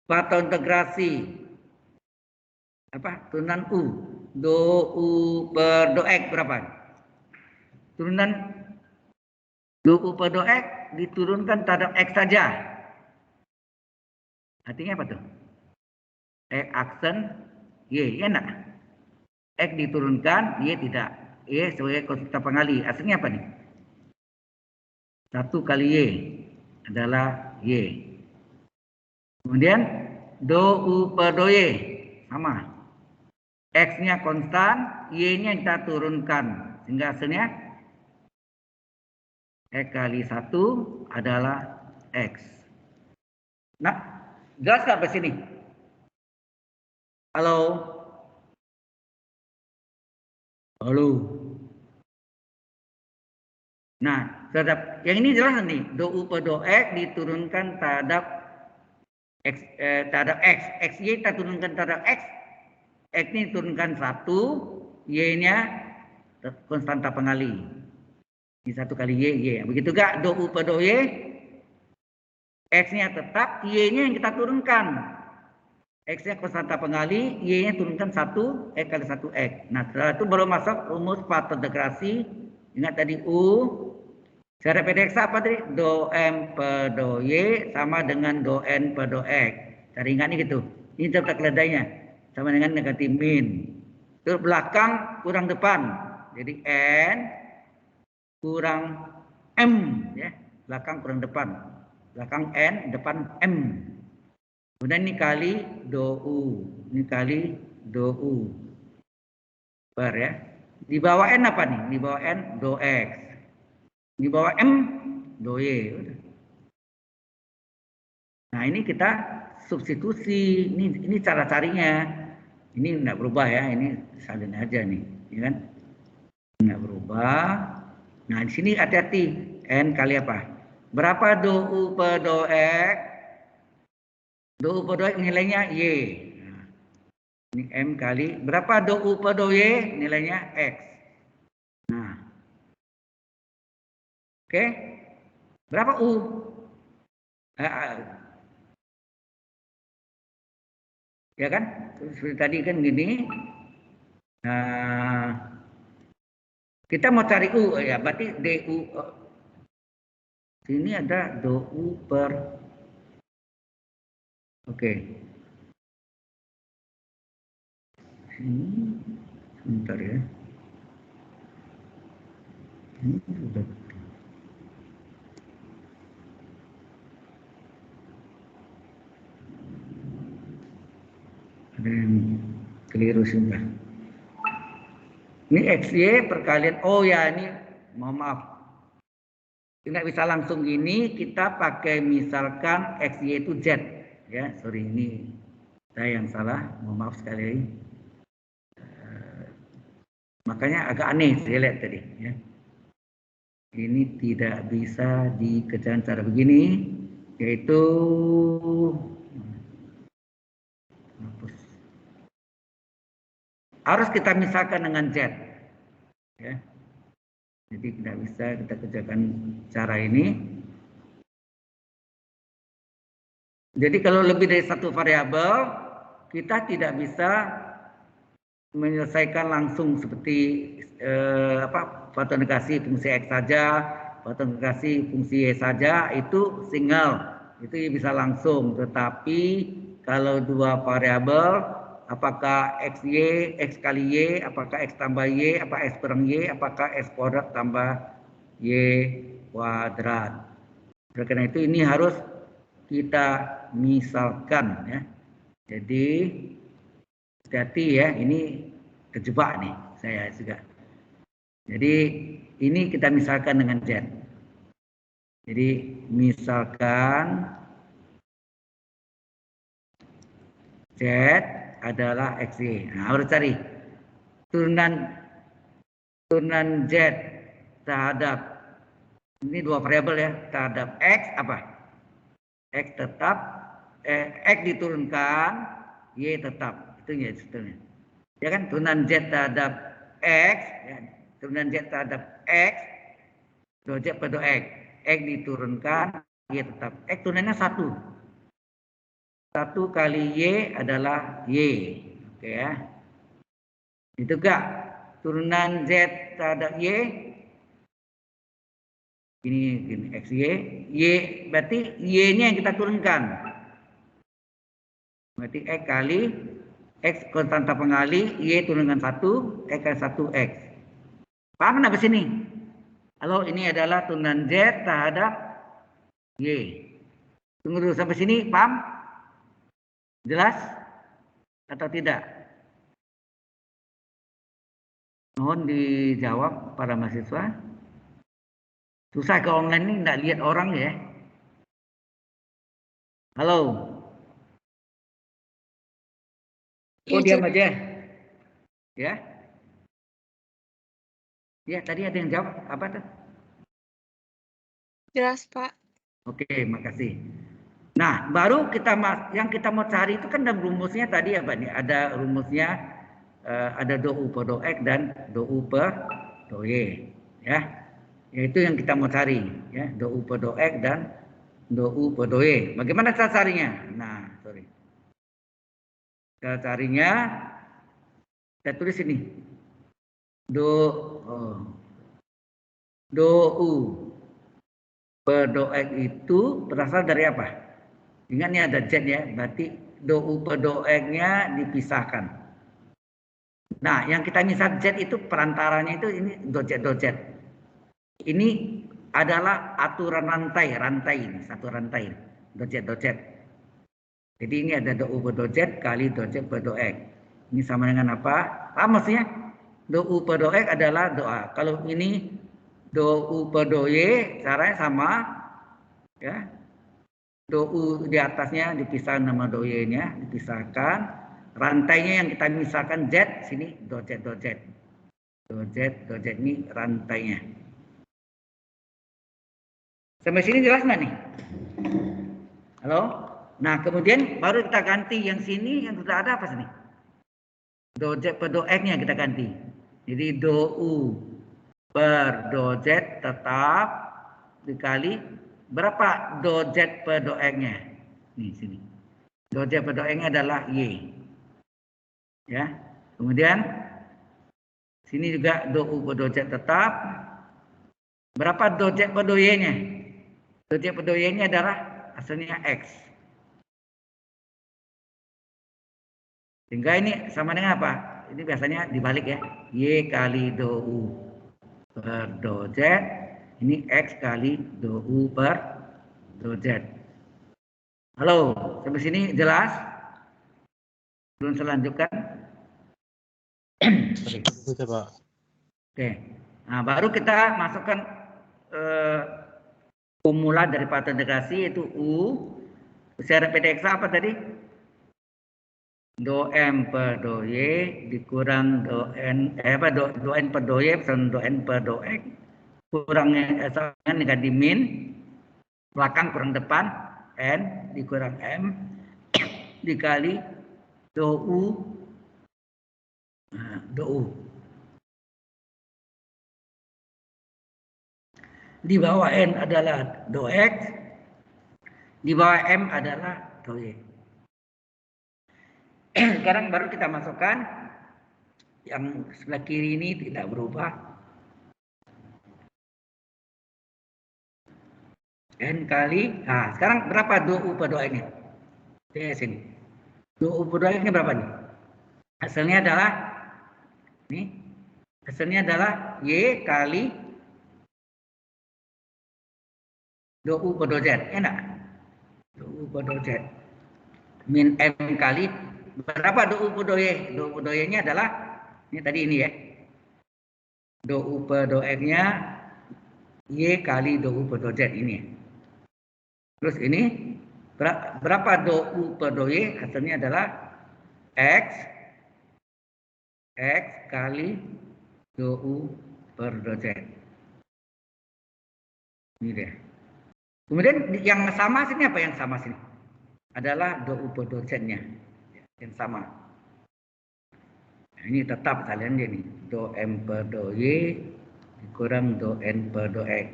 Faktor integrasi apa? Turunan U. Do U per do X berapa? Turunan do U per do X diturunkan terhadap X saja. Artinya apa tuh? X aksen Y, ya enggak? X diturunkan, Y tidak. Y sebagai konstanta pengali. Hasilnya apa nih? 1 kali Y adalah Y. Kemudian do U per do Y sama. X-nya konstan, Y-nya kita turunkan. Sehingga hasilnya X kali 1 adalah X. Nah, jelas nggak sampai sini? Halo? Halo? Nah, terhadap yang ini jelas nih. Do U per do X diturunkan terhadap X, XY kita turunkan terhadap X. X ini turunkan 1, Y-nya konstanta pengali. Ini 1 kali Y. Begitu gak do U per do Y? X-nya tetap, Y-nya yang kita turunkan. X-nya konstanta pengali, Y-nya turunkan 1, X kali 1 X. Nah, setelah itu baru masuk rumus paterdegrasi. Ingat tadi U. Secara PDX apa tadi? Do M per do Y sama dengan do N per do X. Cari ingat nih gitu. Ini tata keledainya. Sama dengan negatif min. Terus belakang kurang depan. Jadi N kurang M. Ya. Belakang kurang depan. Belakang N, depan M. Kemudian ini kali do U. Ini kali do U. Per ya. Di bawah N apa nih? Di bawah N do X. Di bawah M do Y. Nah ini kita substitusi. Ini cara carinya. Ini tidak berubah ya. Ini salin aja nih, ya kan? Tidak berubah. Nah di sini hati-hati. N kali apa? Berapa do U per do X? Do U per do X nilainya Y. Nah, ini M kali. Berapa do U per do Y? Nilainya X. Nah. Oke. Berapa U? Ya kan? Seperti tadi kan gini. Nah, kita mau cari U ya, berarti DU. Sini ada do U per. Oke. Sini sebentar ya. Ini sudah betul. Ada yang keliru sebentar. Ini XY perkalian, oh ya ini mohon maaf. Tidak bisa langsung gini, kita pakai misalkan XY itu Z. Ya, sorry ini saya yang salah, mohon maaf sekali lagi. Makanya agak aneh saya lihat tadi. Ya. Ini tidak bisa dikerjakan cara begini, yaitu harus kita misalkan dengan Z. Ya. Jadi tidak bisa kita kerjakan cara ini. Jadi kalau lebih dari satu variabel, kita tidak bisa menyelesaikan langsung seperti faktor negasi fungsi X saja, faktor negasi fungsi Y saja, itu single, itu bisa langsung. Tetapi kalau dua variabel, apakah XY, X kali Y, apakah X tambah Y, apa X kurang Y, apakah X kuadrat tambah Y kuadrat. Oleh karena itu ini harus kita misalkan ya. Jadi hati-hati ya, ini terjebak nih saya juga. Jadi ini kita misalkan dengan Z. Jadi misalkan Z adalah XY. Nah, harus cari turunan Z terhadap ini dua variabel ya, terhadap X apa? X tetap, X diturunkan, Y tetap. Itu ya sebetulnya. Ya kan, turunan Z terhadap X, ya, turunan Z terhadap X, do Z per do X. X diturunkan, Y tetap. X turunannya 1. 1 kali Y adalah Y. Oke ya. Itu gak turunan Z terhadap Y. Ini X, Y berarti Y-nya yang kita turunkan. Berarti X kali X konstanta pengali, Y turunkan 1, X kali 1X. Paham nggak sini? Kalau ini adalah turunan Z terhadap Y. Tunggu dulu sampai sini, paham? Jelas? Atau tidak? Mohon dijawab para mahasiswa. Susah ke online ini nggak lihat orang ya. Halo. Oh, diam aja. Ya. Ya, tadi ada yang jawab. Apa tuh? Jelas, Pak. Oke, makasih. Nah, baru yang kita mau cari itu kan dalam rumusnya tadi apa nih? Ada rumusnya ada do U per do X dan do U per do Y, ya. Yaitu yang kita mau cari, ya, do U per do X dan do U per do Y. Bagaimana cara carinya? Nah, cara carinya saya tulis ini. Do U per do X itu berasal dari apa? Ingat ini ada Z ya, berarti do U per do X-nya dipisahkan. Nah, yang kita misal Z itu perantaranya itu ini do Z. Ini adalah aturan rantai ini, satu rantai do Z. Jadi ini ada do U per do Z kali do Z per do X. Ini sama dengan apa? Maksudnya do U per do X adalah doa. Kalau ini do U per do Y caranya sama, ya. Do U di atasnya dipisahkan nama do Y-nya, dipisahkan. Rantainya yang kita misalkan Z, sini do Z. Do Z ini rantainya. Sampai sini jelas nggak nih? Halo? Nah, kemudian baru kita ganti yang sini, yang sudah ada apa sini? Do Z per do X-nya kita ganti. Jadi do U per do Z tetap dikali berapa do Z per do X-nya? Nih, sini. Do Z per do X-nya adalah Y. Ya. Kemudian sini juga do U per do Z tetap. Berapa do Z per do Y-nya? Do Z per do Y-nya adalah hasilnya X. Sehingga ini sama dengan apa? Ini biasanya dibalik ya. Y kali do U per do Z. Ini X kali do U per do Z. Halo, sampai sini jelas? Belum selanjutkan? Sudah, Pak. Oke. Nah, baru kita masukkan formula dari pattern integrasi yaitu U secara PDX apa tadi? Do M per do Y dikurang do N do N per do Y sama do N per do X kurangnya sama dengan di min belakang kurang depan N dikurang M dikali do U di bawah N adalah do X di bawah M adalah do Y. Sekarang baru kita masukkan yang sebelah kiri ini tidak berubah. N kali, nah sekarang berapa do U per do X-nya? Sini. Do U per do X-nya berapa nih? Hasilnya adalah, nih, hasilnya adalah Y kali do U per do Z, ya enggak? Do U per do Z. Min M kali berapa do U per do Y? Do U per do Y-nya adalah ini tadi ini ya. Do U per do X-nya Y kali do U per do Z ini. Terus ini berapa do U per do Y? Hasilnya adalah X kali do U per do Z. Ini deh. Kemudian yang sama sini apa yang sama sini? Adalah do U per do Z-nya. Yang sama. Nah, ini tetap kalian ini do M per do Y dikurang do N per do X.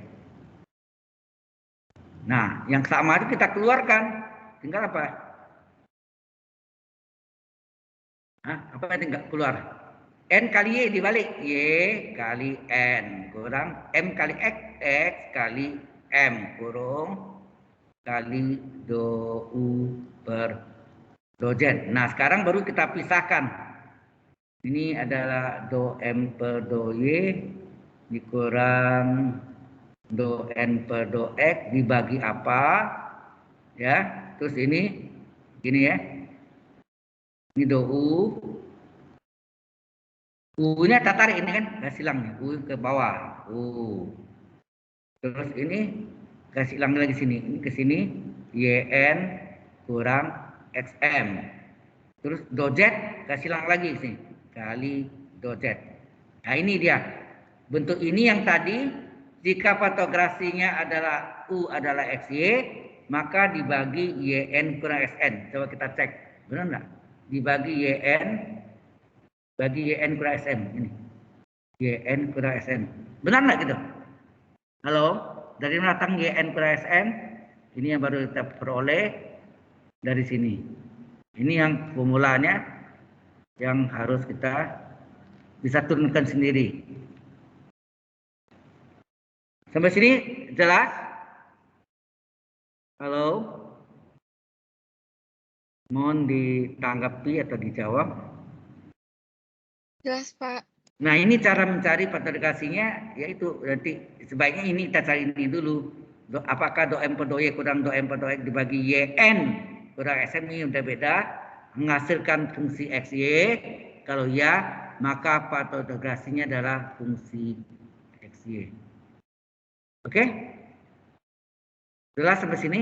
Nah, yang sama itu kita keluarkan. Tinggal apa? Apa yang nggak keluar? N kali Y dibalik. Y kali N kurang M kali X. X kali M kurung kali do U per do Z. Nah, sekarang baru kita pisahkan. Ini adalah do M per do Y dikurang do N per do X dibagi apa? Ya, terus ini gini ya. Ini do U. U-nya tak tarik ini kan, garis silang U ke bawah. U. Terus ini garis silang lagi sini. Ini ke sini YN kurang XM. Terus do Z garis silang lagi sini kali do Z. Nah, ini dia. Bentuk ini yang tadi jika pantograsinya adalah U adalah XY, maka dibagi YN kurang SN. Coba kita cek. Benar enggak? Dibagi YN bagi YN kurang SN ini. YN kurang SN. Benar enggak gitu? Halo? Dari mana datang YN kurang SN? Ini yang baru kita peroleh dari sini. Ini yang formulanya yang harus kita bisa turunkan sendiri. Sampai sini jelas? Halo? Mohon ditanggapi atau dijawab. Jelas, Pak. Nah, ini cara mencari pantograsinya, yaitu nanti sebaiknya ini kita cari ini dulu. Apakah do M per do Y kurang do M per do X dibagi YN kurang SM ini udah beda, menghasilkan fungsi XY. Kalau ya, maka pantograsinya adalah fungsi XY. Oke? Jelas sampai sini?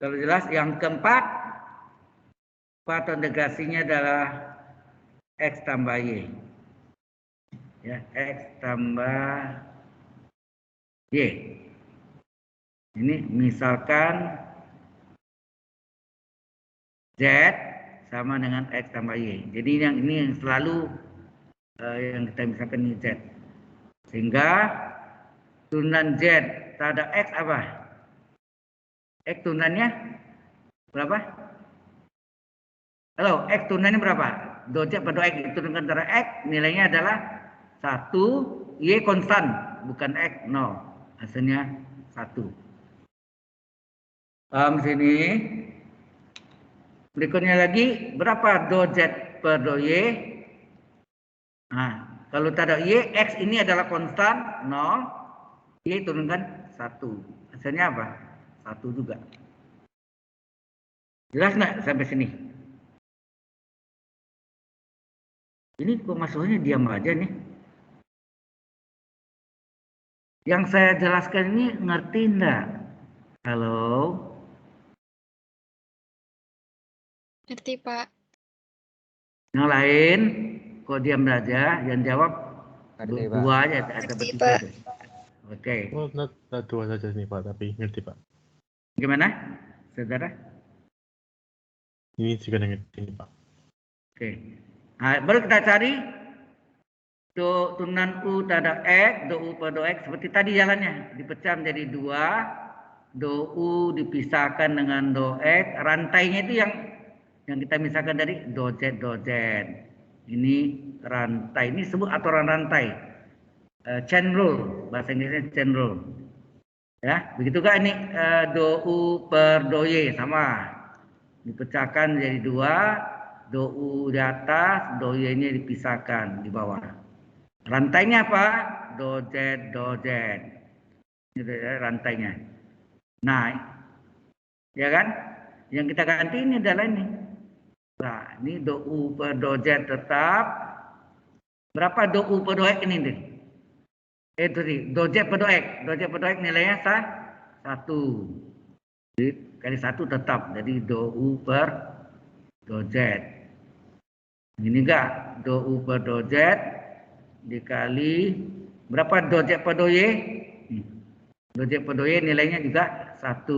Kalau jelas, yang keempat, pantograsinya adalah X tambah Y. Ya, X tambah Y. Ini misalkan Z sama dengan X tambah Y. Jadi ini yang selalu yang kita misalkan ini Z. Sehingga turunan Z terhadap X apa? X turunannya berapa? Halo, X turunannya berapa? Do Z per do X diturunkan terhadap X, nilainya adalah 1, Y konstan, bukan X, 0. Hasilnya 1. Paham sini? Berikutnya lagi, berapa do Z per do Y? Nah, kalau tak ada Y, X ini adalah konstan, 0. Y turunkan 1. Hasilnya apa? 1 juga. Jelas nggak sampai sini? Ini kok maksudnya diam aja nih. Yang saya jelaskan ini ngerti enggak? Halo? Ngerti, Pak. Yang lain, kok diam aja, yang jawab Ngerti, Pak. dua aja, ada Ngerti, bertiga Pak. aja. Oke. Oh, not dua saja nih Pak, tapi ngerti Pak. Gimana, saudara? Ini juga ngerti nih Pak. Oke. Nah, baru kita cari do turunan U terhadap X, do U per do X seperti tadi jalannya, dipecah menjadi 2, do U dipisahkan dengan do X, rantainya itu yang kita misalkan dari do Z do Z. Ini rantai, ini sebut aturan rantai, chain rule, bahasa Inggrisnya chain rule. Ya, begitu kan ini do U per do Y sama, dipecahkan jadi 2, do U di atas, do Y-nya dipisahkan di bawah. Rantainya apa? Do Z, do Z. Ini rantainya. Nah, ya kan? Yang kita ganti ini adalah ini. Nah, ini do U per do Z tetap. Berapa do U per do X ini nih? Itu sih, do Z per do X. Do Z per do X nilainya 1. Jadi kali 1 tetap. Jadi do U per do Z. Ini enggak? Do U per do Z dikali berapa do Z per do Y? Do Z per do Y nilainya juga 1.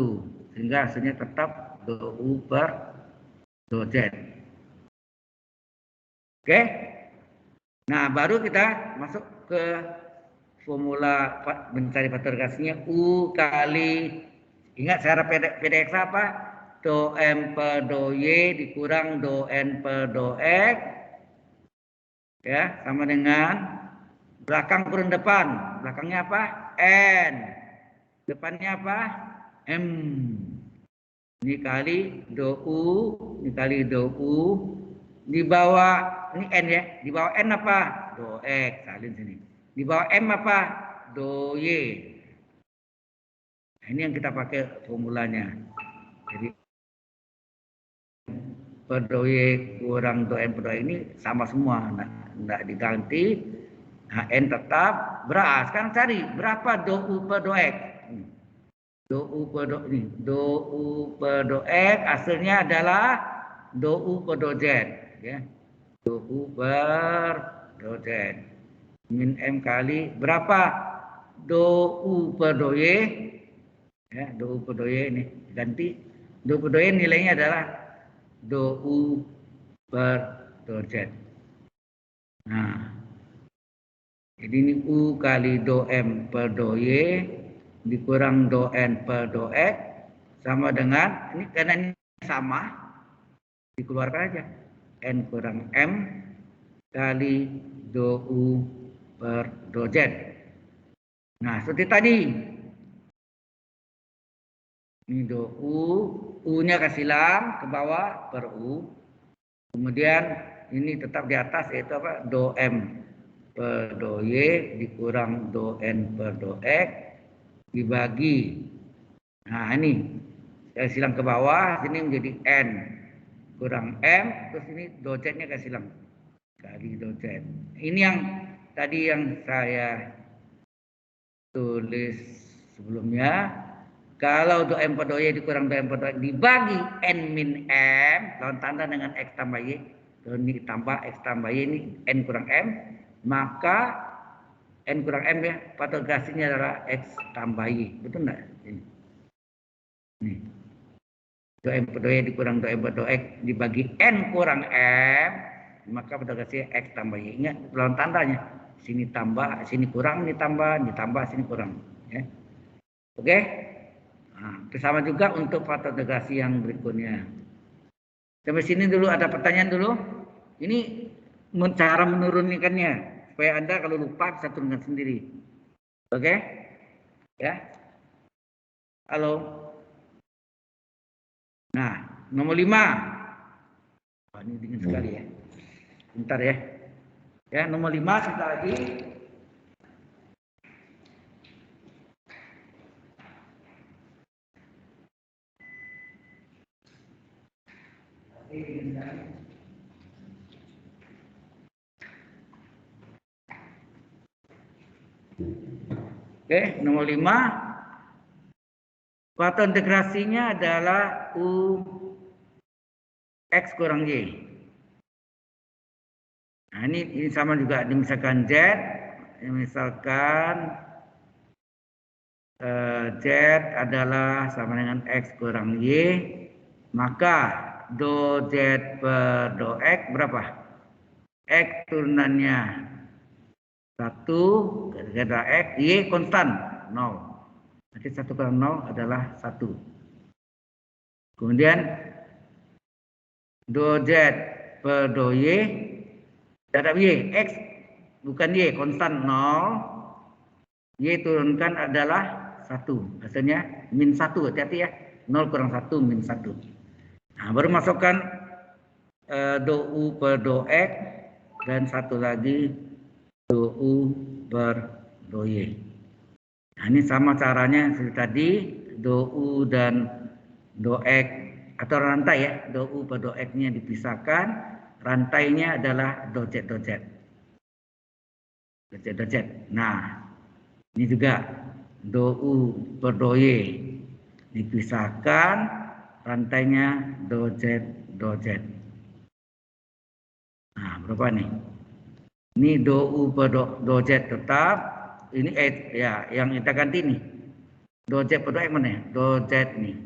Sehingga hasilnya tetap do U per do Z. Oke? Nah, baru kita masuk ke formula mencari pantograsinya U kali, ingat cara PDX apa? do M per do Y dikurang do N per do X. Ya, sama dengan belakang kurang depan. Belakangnya apa? N. Depannya apa? M. Ini kali do U, ini kali do U. Di bawah, ini N ya. Di bawah N apa? Do X. Salin sini. Di bawah M apa? Do Y. Nah, ini yang kita pakai formulanya. Jadi per do Y kurang do N per do Y ini sama semua. Tidak diganti. Nah, N tetap beras. Sekarang cari berapa do U per do X. Do U per do ini. Do U per do X hasilnya adalah do U per do Z. Ya. Do U per do Z. Min M kali berapa? Do U per do Y. Ya, do U per do Y ini ganti. Do U per do Y nilainya adalah do U per do Z. Nah, jadi ini U kali do M per do Y dikurang do N per do X sama dengan, ini karena ini sama, dikeluarkan aja. N kurang M kali do U per do Z. Nah, seperti tadi. Ini do U, U-nya kasih silang ke bawah per U. Kemudian ini tetap di atas yaitu apa? Do M per do Y dikurang do N per do X dibagi. Nah, ini saya silang ke bawah, sini menjadi N kurang M, terus ini do Z-nya kasih silang kali do Z. Ini yang tadi yang saya tulis sebelumnya. Kalau do M per do Y dikurang do M per do X dibagi N min M, lawan tanda dengan X tambah Y, ini tambah X tambah Y, ini N kurang M, maka N kurang M ya, patogasinya adalah X tambah Y. Betul enggak? Ini. Do M per do Y dikurang do M per do X dibagi N kurang M, maka patogasinya X tambah Y. Ingat lawan tandanya. Sini tambah, sini kurang, ini tambah, sini kurang. Ya. Oke? Nah, sama juga untuk patogasi yang berikutnya. Sampai sini dulu ada pertanyaan dulu. Ini cara menurunkannya supaya Anda kalau lupa bisa turunkan sendiri. Oke? Ya. Halo. Nah, nomor 5. Wah, ini dingin sekali ya. Bentar ya. Ya, nomor 5 kita lagi. Oke, nomor 5. Faktor integrasinya adalah U X kurang Y. Nah, ini sama juga misalkan Z, misalkan Z adalah sama dengan X kurang Y, maka do Z per do X berapa? X turunannya 1, kata X, Y konstan 0. Nanti 1 kurang 0 adalah 1. Kemudian do Z per do Y, terhadap Y, X bukan Y, konstan 0. Y turunkan adalah 1. Hasilnya min 1, hati-hati ya. 0 kurang 1 min 1. Nah, baru masukkan do U per do X dan satu lagi do U per do Y. Nah, ini sama caranya seperti tadi, do U dan do X atau rantai ya, do U per do X-nya dipisahkan, rantainya adalah do Z do Z. Do Z do Z. Nah, ini juga do U per do Y dipisahkan, rantainya do Z do Z. Nah, berapa nih? Ini do U per do Z tetap, ini ya yang kita ganti nih. Do Z per do X mana ya? Do Z nih.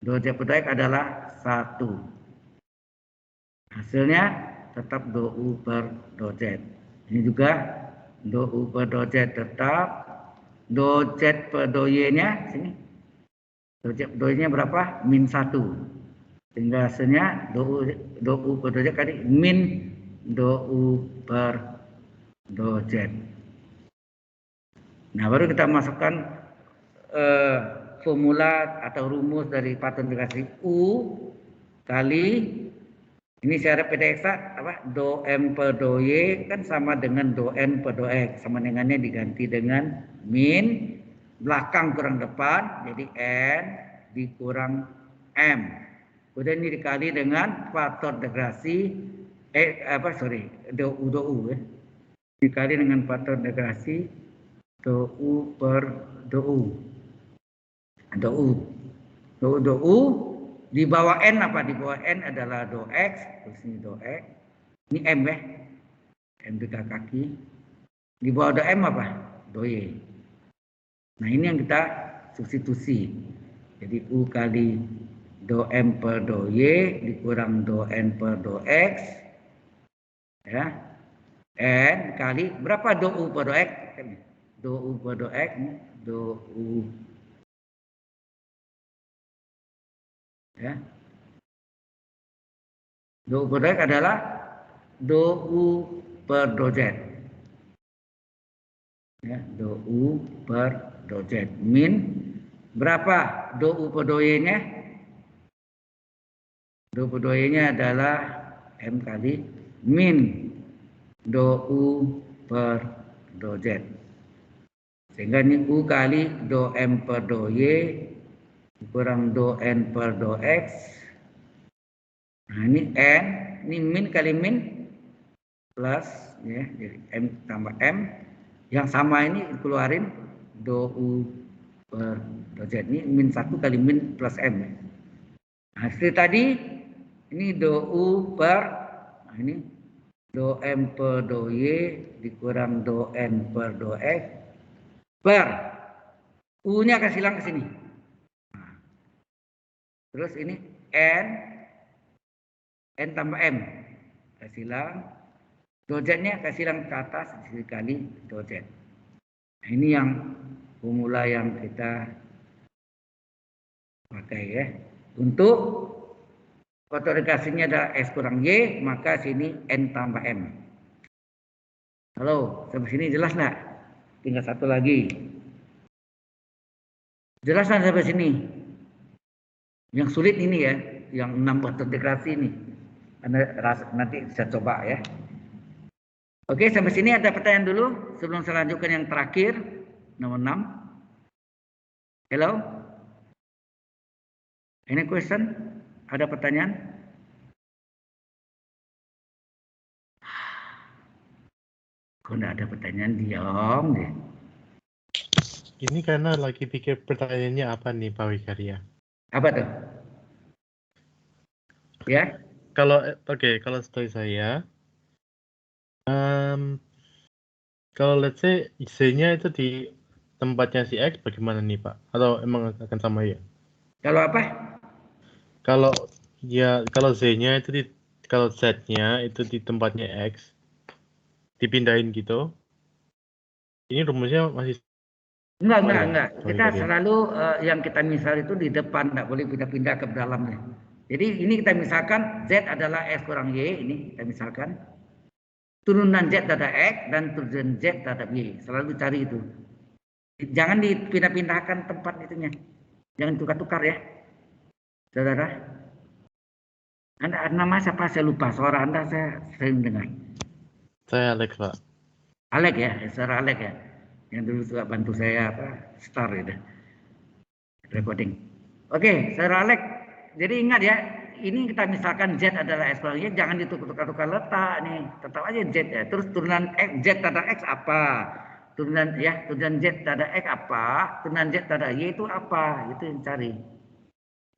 Do Z per do X adalah 1. Hasilnya tetap do U per do Z. Ini juga do U per do Z tetap, do Z per do Y-nya sini. Do-nya berapa? Min 1. Sehingga hasilnya do U per do Z kali min do U per do Z. Nah, baru kita masukkan formula atau rumus dari patron integrasi U kali ini secara PDX apa? Do M per do Y kan sama dengan do N per do X. Sama dengannya diganti dengan min belakang kurang depan jadi N dikurang M. Kemudian ini dikali dengan faktor integrasi do U ya. Dikali dengan faktor integrasi do U per do U. Do U di bawah N apa? Di bawah N adalah do X, terus ini do X. Ini M ya. M 3 kaki. Di bawah do M apa? Do Y. Nah, ini yang kita substitusi. Jadi U kali do M per do Y dikurang do N per do X. Ya. N kali berapa do U per do X? Do U per do X, do U ya. Do U per do X adalah do U per do Z. Ya, do U per do Z min berapa do U per do Y-nya? Do U per do Y-nya adalah M kali min do U per do Z. Sehingga ini U kali do M per do Y kurang do N per do X. Nah, ini N, ini min kali min plus ya, jadi M tambah M. Yang sama ini keluarin do U per do Z. Ini min 1 kali min plus M. Nah, seperti tadi ini do U per nah ini do M per do Y dikurang do N per do X per U-nya kasih hilang ke sini. Nah, terus ini N tambah M kasih hilang, do Z-nya kasih hilang ke atas dikali do Z. Nah, ini yang formula yang kita pakai ya. Untuk faktor integrasinya adalah S kurang Y, maka sini N tambah M. Halo, sampai sini jelas nggak? Tinggal satu lagi. Jelas nggak sampai sini? Yang sulit ini ya, yang 6 faktor integrasi ini. Anda nanti bisa coba ya. Oke, sampai sini ada pertanyaan dulu sebelum saya lanjutkan yang terakhir, nomor 6. Hello? Any question? Ada pertanyaan? Kok enggak ada pertanyaan, diam deh. Ini karena lagi pikir pertanyaannya apa nih Pak Wikarya. Apa tuh? Ya? Kalau kalau story saya, kalau let's say Z-nya itu di tempatnya si X bagaimana nih Pak? Atau emang akan sama ya? Kalau apa? Kalau Z-nya itu kalau Z-nya itu di tempatnya X dipindahin gitu. Ini rumusnya masih Enggak. Kita selalu yang kita misal itu di depan, enggak boleh pindah-pindah ke dalamnya. Jadi ini kita misalkan Z adalah X kurang Y, ini kita misalkan. Turunan Z terhadap X dan turunan Z terhadap Y. Selalu cari itu. Jangan dipindah-pindahkan tempat itunya. Jangan tukar-tukar ya. Saudara. Anda nama siapa? Saya lupa. Suara Anda saya sering dengar. Saya Alex, Pak. Alex ya, suara Alex ya. Yang dulu juga bantu saya star itu. Recording. Oke, saudara Alex. Jadi ingat ya, ini kita misalkan Z adalah X kurang Y, jangan ditukar-tukar letak nih. Tetap aja Z ya. Terus turunan X, Z terhadap X apa? Turunan Z terhadap X apa? Turunan Z terhadap Y itu apa? Itu yang cari.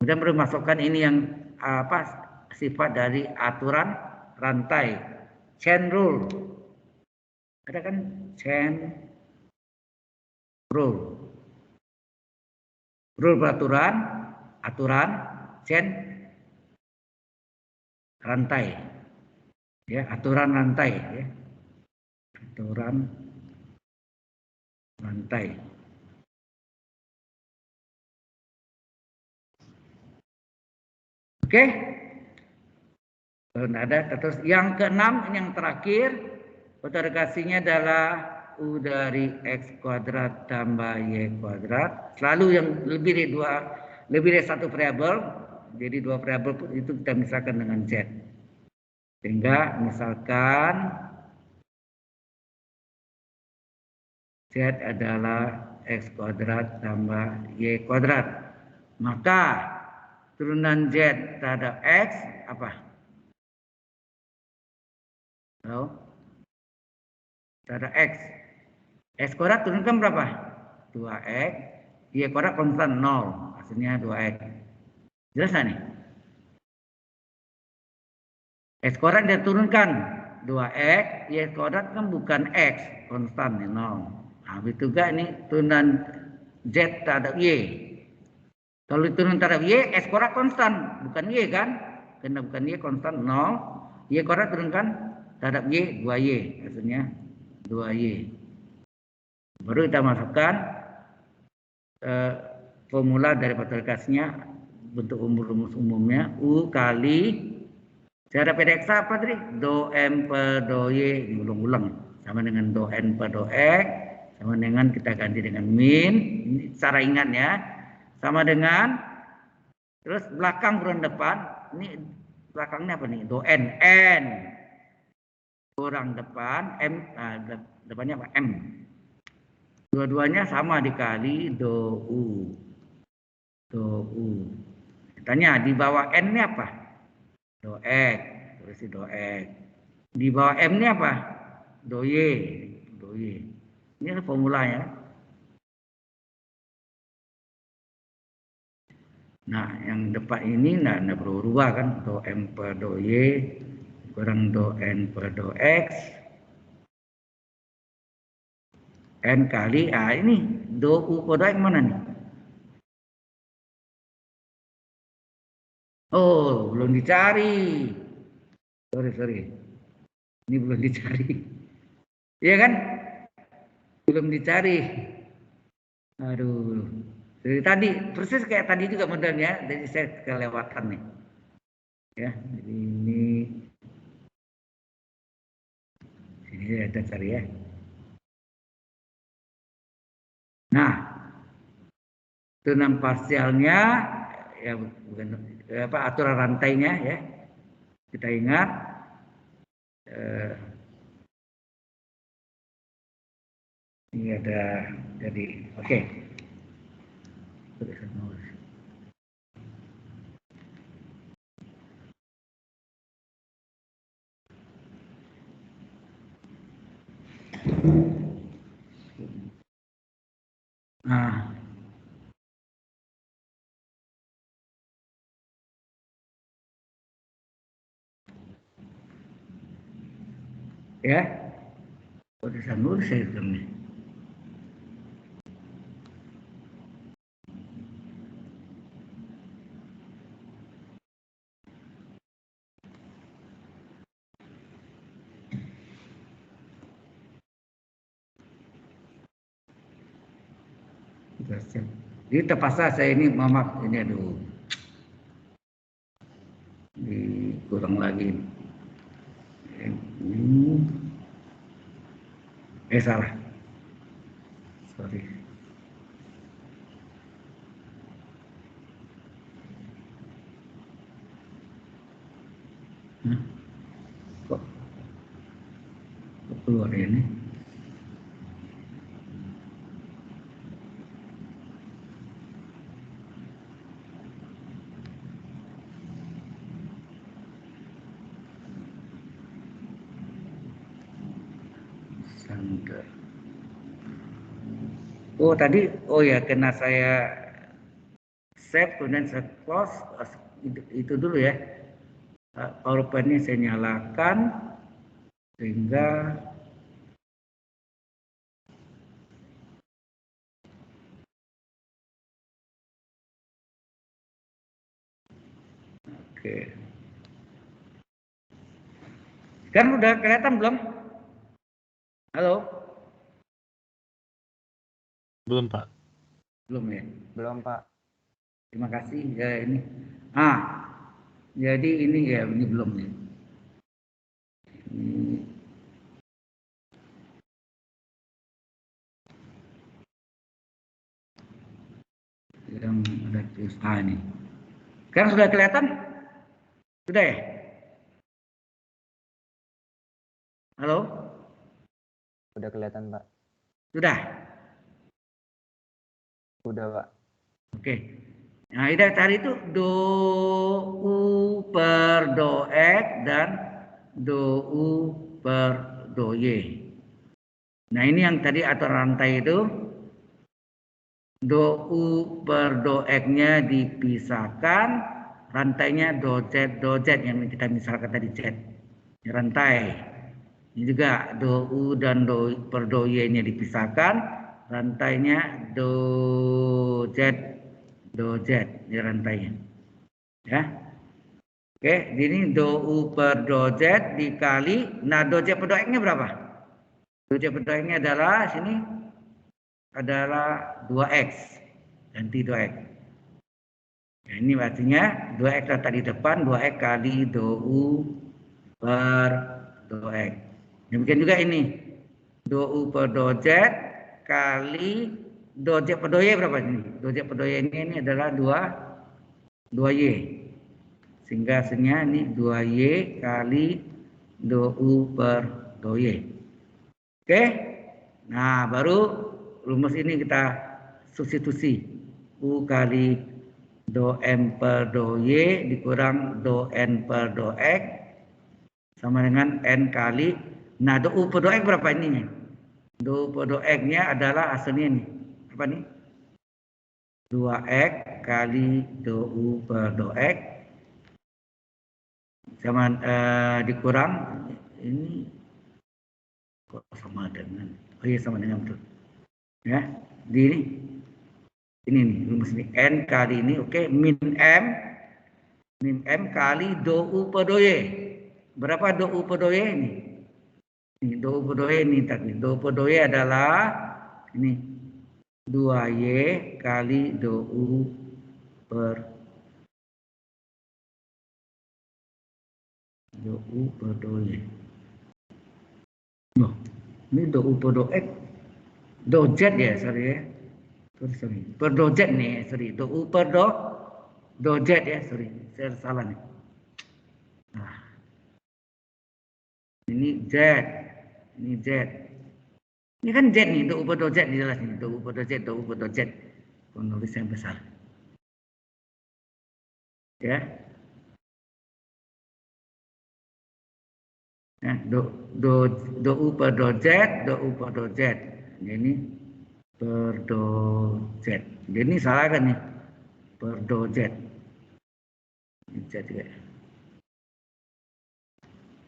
Kemudian baru masukkan ini yang sifat dari aturan rantai. Chain rule. Ada kan chain rule. Rule peraturan, aturan, chain rantai. Ya, aturan rantai ya. Aturan rantai. Oke? Kalau tidak ada, terus yang keenam, ini yang terakhir, multiplikasinya adalah U dari X kuadrat tambah Y kuadrat. Selalu yang lebih dari satu variabel, jadi dua variabel itu kita misalkan dengan Z. Sehingga misalkan Z adalah X kuadrat tambah Y kuadrat. Maka turunan Z terhadap X apa? Tahu? Terhadap X. X kuadrat turunkan berapa? 2X. Y kuadrat konstan 0. Hasilnya 2X. Jelas gak nih? X kuadrat dia turunkan 2X. Y kuadrat kan bukan X. Konstan 0. Nah, begitu juga ini turunan Z terhadap Y. Kalau diturun terhadap Y, X kuadrat konstan. Bukan Y kan? Karena bukan Y konstan 0. Y kuadrat turunkan terhadap Y 2Y. Hasilnya 2Y. Baru kita masukkan formula dari multiplikasinya bentuk rumus umumnya U kali cara PDX apa tadi? Do M per do Y diulang-ulang sama dengan do N per do X sama dengan kita ganti dengan min. Ini cara ingat ya. Sama dengan terus belakang kurang depan. Ini belakangnya apa nih? Do N kurang depan M depannya apa? M. Dua-duanya sama dikali do U. Do U. Tanya di bawah N ini apa? Do X. Tulis do X. Di bawah M ini apa? Do Y. Do Y. Ini formulanya. Nah, yang depan ini tidak perlu rubah kan? Do M per do Y kurang do N per do X. N kali, ini do U per do X mana nih? Oh, belum dicari. Sorry. Ini belum dicari. Iya kan? Belum dicari. Aduh. Dari tadi, persis kayak tadi juga modelnya. Jadi saya kelewatan nih. Ya, jadi ini. Sini kita cari ya. Nah, turunan parsialnya ya bukan aturan rantainya ya. Kita ingat ini ada jadi oke. Nah, ya, bisa nulis saya nih. Jadi terpaksa saya ini maaf ini aduh dikurang lagi ini salah sorry kok keluar ini oh tadi ya karena saya save kemudian saya close itu dulu ya PowerPoint-nya saya nyalakan sehingga oke sekarang udah kelihatan belum? Halo? Belum, Pak. Belum ya? Belum, Pak. Terima kasih ya ini. Jadi ini ya, ini belum nih. Ini. Yang ada tulis ini. Sekarang sudah kelihatan? Sudah ya? Halo? Udah kelihatan, Pak. Sudah? Udah, Pak. Oke. Nah, ini tadi itu do u per do x dan do u per do y. Nah, ini yang tadi atur rantai itu do u per do x-nya dipisahkan, rantainya do z yang kita misalkan tadi z. Rantai. Ini juga do u dan do per do y-nya dipisahkan, rantainya do z di rantainya. Ya. Oke, ini do u per do z dikali, nah do z per do x-nya berapa? Do z per do x-nya adalah sini adalah 2x, ganti 2x. Nah, ini artinya 2x letak di depan, 2x kali do u per do x. Demikian juga ini, do u per do z kali do z per do y berapa ini? Do z per do y ini adalah 2y. Sehingga hasilnya ini 2y kali do u per do y. Oke? Nah, baru rumus ini kita substitusi. U kali do m per do y dikurang do n per do x sama dengan n kali. Nah, do u per do x berapa ini? Do u per do x-nya adalah hasilnya ini. Apa nih? 2x kali do u per do x sama dikurang ini kok sama dengan sama dengan betul ya di ini nih rumus ini n kali ini oke min m kali do u per do y. Berapa do u per do y ini? Ini do u per do y ini tadi. Do u per do y adalah ini 2y kali do u per do u per do y. Oh, ini do u per do x, do z ya, sorry ya. Sorry. Per do z nih, sorry. Do u per do z ya, sorry. Saya salah nih. Nah. Ini z. Ini z. Ini kan z nih, do u per do z jelas nih. Do u per do z, do u per do z. Penulis yang besar. Ya. Nah, do u per do z, do u per do z. Ini per do z. Jadi ini salah kan nih? Per do z. Ini z juga.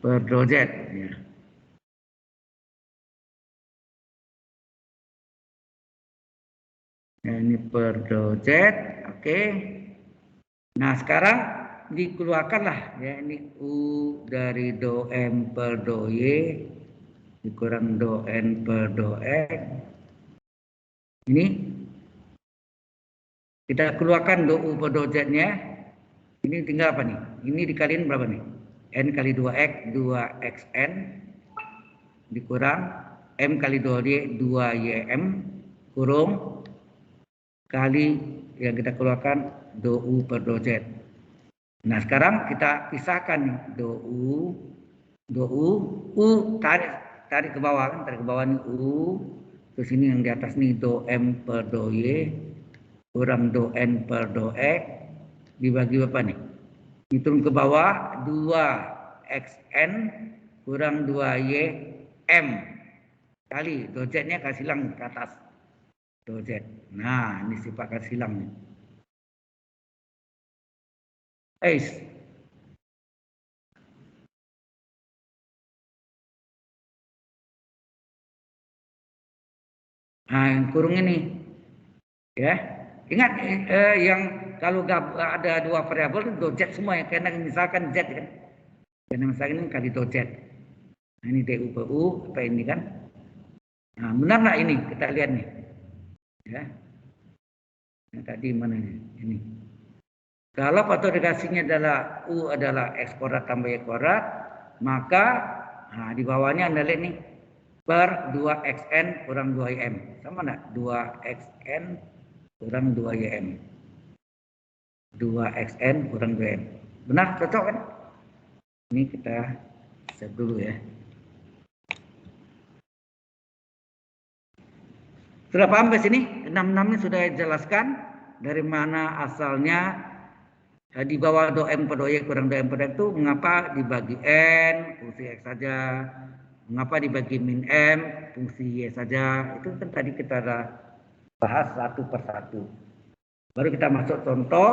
Per do z. Ya. Nah, ini per do z. Oke. Nah, sekarang dikeluarkanlah ya ini u dari do m per do y dikurang do n per do x. Ini kita keluarkan do u per do z-nya. Ini tinggal apa nih? Ini dikaliin berapa nih? N kali 2x 2xn dikurang m kali 2y 2ym kurung kali yang kita keluarkan do u per do z. Nah, sekarang kita pisahkan nih do u tarik ke bawah kan, tarik ke bawah nih u, terus ini yang di atas nih do m per do y kurang do n per do x dibagi berapa nih? Hitung ke bawah 2xn kurang 2y m kali do z-nya kasih silang ke atas do z. Nah, ini sifat kasih silang nih. Nah, yang kurung ini, ya, ingat yang kalau ada dua variabel itu do z semua ya, karena misalkan z kan, karena misalkan ini kali do z. Nah, ini du per u apa ini kan? Nah, benar nggak ini? Kita lihat nih, ya. Yang tadi mana ini? Kalau faktorisasinya adalah U adalah X kuadrat tambah Y kuadrat, maka di bawahnya Anda lihat nih, per 2xn kurang 2ym. Sama enggak? 2xn kurang 2ym. 2xn kurang 2ym. Benar? Cocok kan? Ini kita save dulu ya. Sudah paham ke sini? 66 ini sudah jelaskan dari mana asalnya di bawah do M per do Y kurang do M per do X itu mengapa dibagi N fungsi X saja, mengapa dibagi min M fungsi Y saja. Itu kan tadi kita sudah bahas satu persatu. Baru kita masuk contoh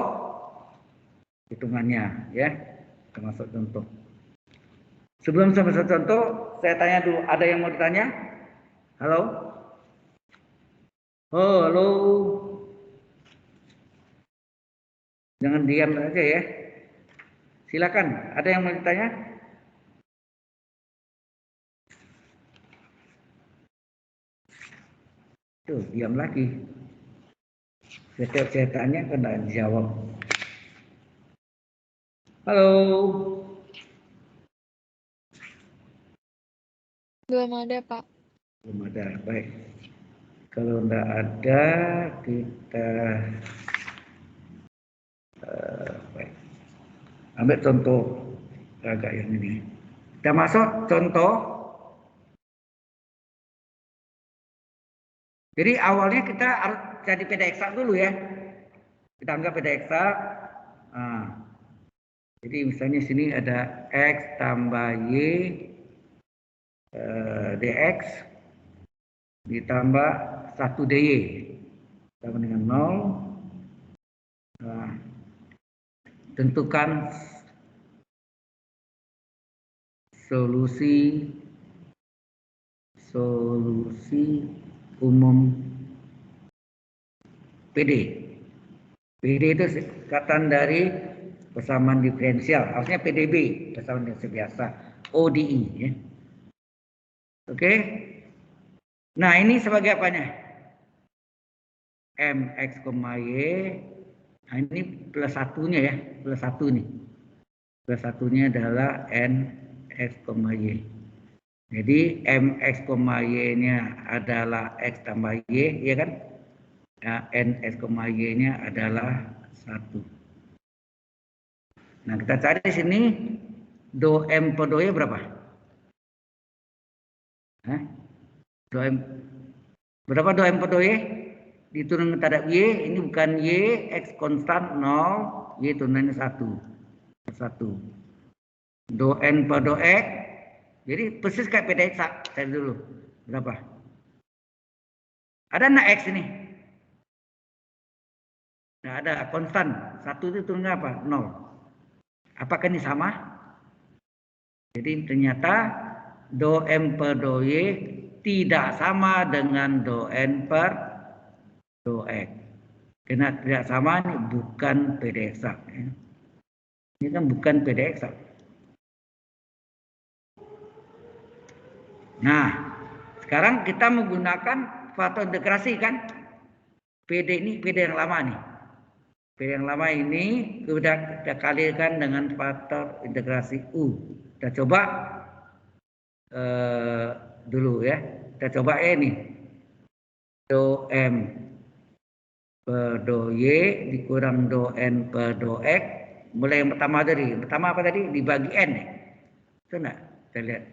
hitungannya ya. Kita masuk contoh. Sebelum saya masuk contoh, saya tanya dulu, ada yang mau ditanya? Halo? Oh, halo. Jangan diam saja ya. Silakan, ada yang mau ditanya? Tuh, diam lagi. Saya tanya kan tidak dijawab. Halo. Belum ada, Pak. Belum ada, baik. Kalau tidak ada, kita baik. Ambil contoh agak yang ini. Kita masuk contoh. Jadi awalnya kita harus jadi PDX dulu ya. Kita anggap PDX. Jadi misalnya sini ada X tambah Y dx ditambah 1 dy sama dengan 0. Tentukan solusi umum PD. PD itu singkatan dari persamaan diferensial, harusnya PDB, persamaan diferensial biasa, ODE ya. Oke. Nah, ini sebagai apanya? MX, Y. Nah, ini plus satunya ya, plus 1 nih. Plus satunya adalah NX, Y. Jadi MX, Y-nya adalah X tambah Y, ya kan? Nah, NX, Y-nya adalah 1. Nah, kita cari di sini do M per do Y berapa? Do M, berapa do M per do Y? Diturunkan terhadap Y, ini bukan Y, X konstan 0, Y turunannya 1. Do N per do X, jadi persis kayak PDX, cari dulu. Berapa? Ada enggak X ini? Nah, ada konstan. 1 itu turunnya apa? 0. Apakah ini sama? Jadi ternyata do M per do Y tidak sama dengan do N per do X. Karena tidak sama, ini bukan PDX. Ya. Ini kan bukan PDX. Nah, sekarang kita menggunakan faktor integrasi kan? PD ini PD yang lama nih. PD yang lama ini kita kalikan dengan faktor integrasi U. Kita coba dulu ya. Kita coba ini. Do M per do Y dikurang do N per do X. Mulai yang pertama tadi. Yang pertama apa tadi? Dibagi N ya. Itu enggak? Kita lihat.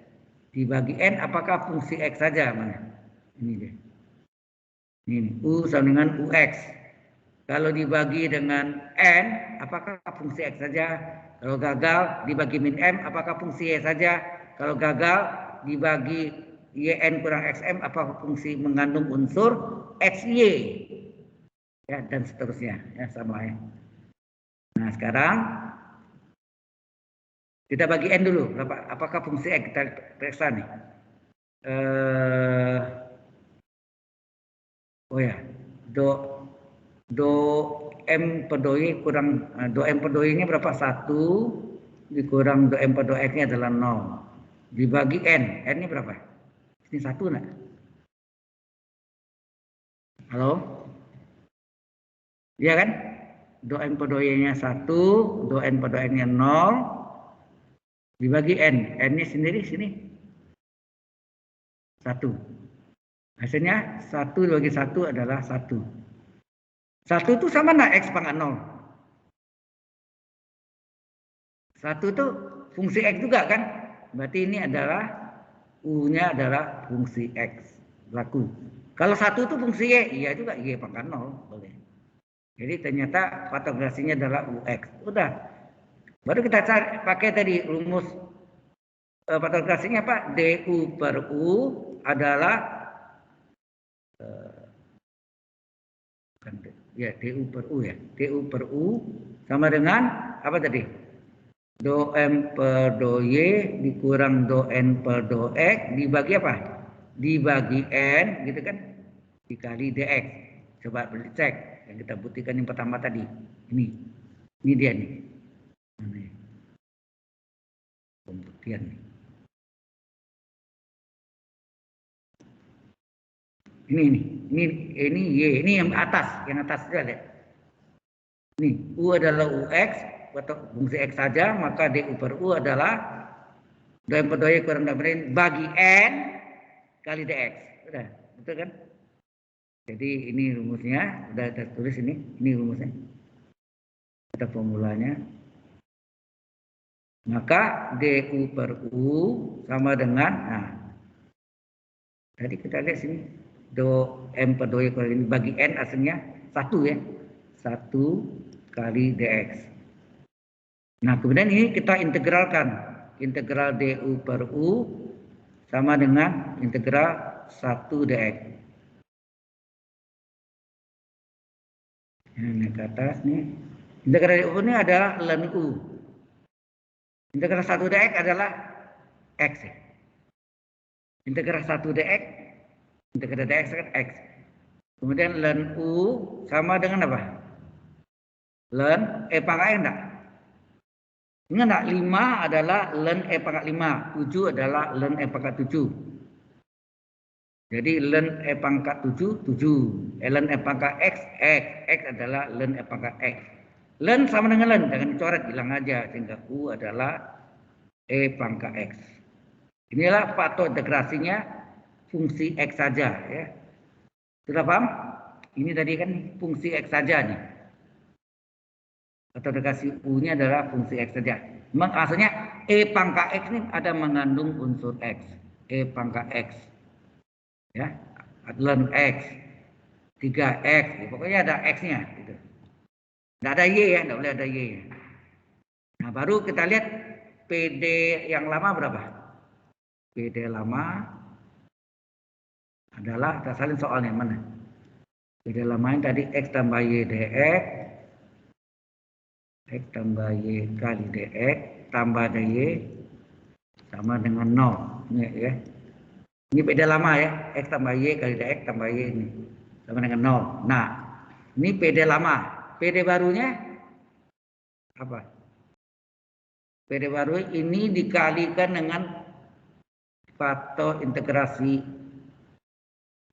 Dibagi N apakah fungsi X saja? Mana? Ini dia. Ini U sama dengan UX. Kalau dibagi dengan N, apakah fungsi X saja? Kalau gagal, dibagi min M, apakah fungsi Y saja? Kalau gagal, dibagi YN kurang XM, apakah fungsi mengandung unsur XY? Ya, dan seterusnya. Ya, sama ya. Nah, sekarang kita bagi N dulu. Apakah fungsi X? Kita periksa nih. Oh ya, do M per do Y kurang do M per do Y-nya berapa? 1 dikurang do M per do X-nya adalah 0. Dibagi N. N-nya berapa? Ini 1 enggak? Halo? Iya kan? do n per do y-nya 1, do n per do n-nya 0, dibagi n. N-nya sendiri sini 1. Hasilnya 1 dibagi 1 adalah 1. 1 itu sama enggak X pangkat 0? 1 itu fungsi X juga kan? Berarti ini adalah U-nya adalah fungsi X. Berlaku. Kalau 1 itu fungsi Y, iya juga Y pangkat 0. Boleh. Jadi ternyata patograsinya adalah UX. Udah. Baru kita cari, pakai tadi rumus patograsinya apa? DU per U adalah DU per U ya. DU per U sama dengan apa tadi? Do M per do Y dikurang do N per do X dibagi apa? Dibagi N gitu kan? Dikali DX. Coba cek yang kita buktikan yang pertama tadi. Ini dia nih. Pembuktian nih. Ini Y, ini yang atas itu ada. Ini U adalah UX atau fungsi X saja, maka DU per U adalah do M per do Y kurang do N bagi N kali DX. Udah, betul kan? Jadi ini rumusnya, sudah kita tulis ini rumusnya. Ada formulanya. Maka DU per U sama dengan, nah, tadi kita lihat sini, do M per do Y kurang ini bagi N aslinya 1 ya. 1 kali DX. Nah, kemudian ini kita integralkan. Integral DU per U sama dengan integral 1 DX. Ini ke atas nih. Integral DU ini adalah ln U. Integral 1 DX adalah X. Ya. Integral 1 DX, integral DX kan X. Kemudian ln U sama dengan apa? Ln E pangkat X enggak? Ingat enggak? 5 adalah ln E pangkat 5. 7 adalah ln E pangkat 7. Jadi ln E pangkat 7, 7. Ln E pangkat X, X. X adalah ln E pangkat X. Ln sama dengan ln, jangan dicoret, hilang aja. Sehingga U adalah E pangkat X. Inilah patogramasinya fungsi X saja. Ya. Sudah paham? Ini tadi kan fungsi X saja nih. Patogramasi U-nya adalah fungsi X saja. Memang asalnya E pangkat X ini ada mengandung unsur X. E pangkat X. Ya, ln X, 3X, ya, pokoknya ada X-nya. Gitu. Nggak ada Y ya, nggak boleh ada Y. Nah, baru kita lihat PD yang lama berapa? PD lama adalah, kita salin soalnya mana? PD lama yang tadi X tambah Y DX, X tambah Y kali DX, tambah DY, sama dengan 0. Ini ya. Ini PD lama ya, X tambah Y kali DX tambah Y ini. Sama dengan 0. Nah, ini PD lama. PD barunya apa? PD baru ini dikalikan dengan faktor integrasi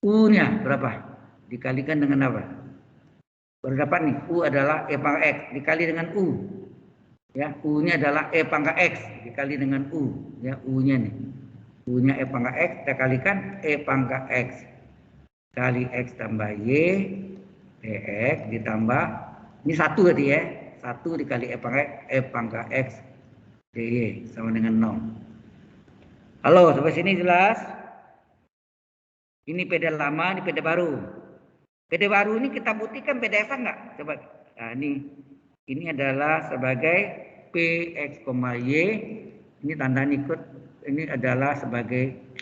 U-nya berapa? Dikalikan dengan apa? Baru dapat nih, U adalah E pangkat X dikali dengan U. Ya, U-nya adalah E pangkat X dikali dengan U. Ya, U-nya nih. U-nya E pangkat X, kita kalikan E pangkat X kali X tambah Y DX ditambah, ini 1 tadi ya, 1 dikali E pangkat X DY sama dengan 0. Halo, sampai sini jelas? Ini PD lama, ini PD baru. PD baru ini kita buktikan PD X enggak? Coba, nah ini adalah sebagai PX, Y, ini tanda ikut. Ini adalah sebagai Q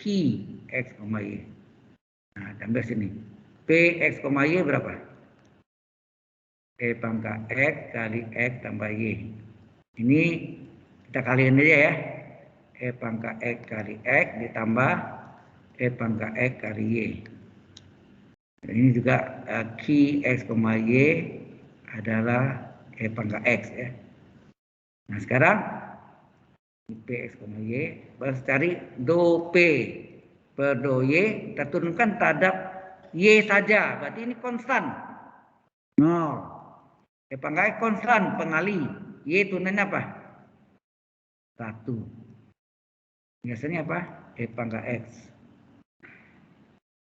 X, Y. Nah, tambah sini. PX, Y berapa? E pangkat X kali X tambah Y. Ini kita kaliin aja ya. E pangkat X kali X ditambah E pangkat X kali Y. Dan ini juga Q X, Y adalah E pangkat X ya. Nah, sekarang PX, Y, baru cari do P per do Y, kita turunkan terhadap Y saja, berarti ini konstan 0. E pangkat X konstan pengali. Y tunainya apa? 1. Biasanya apa? E pangkat X.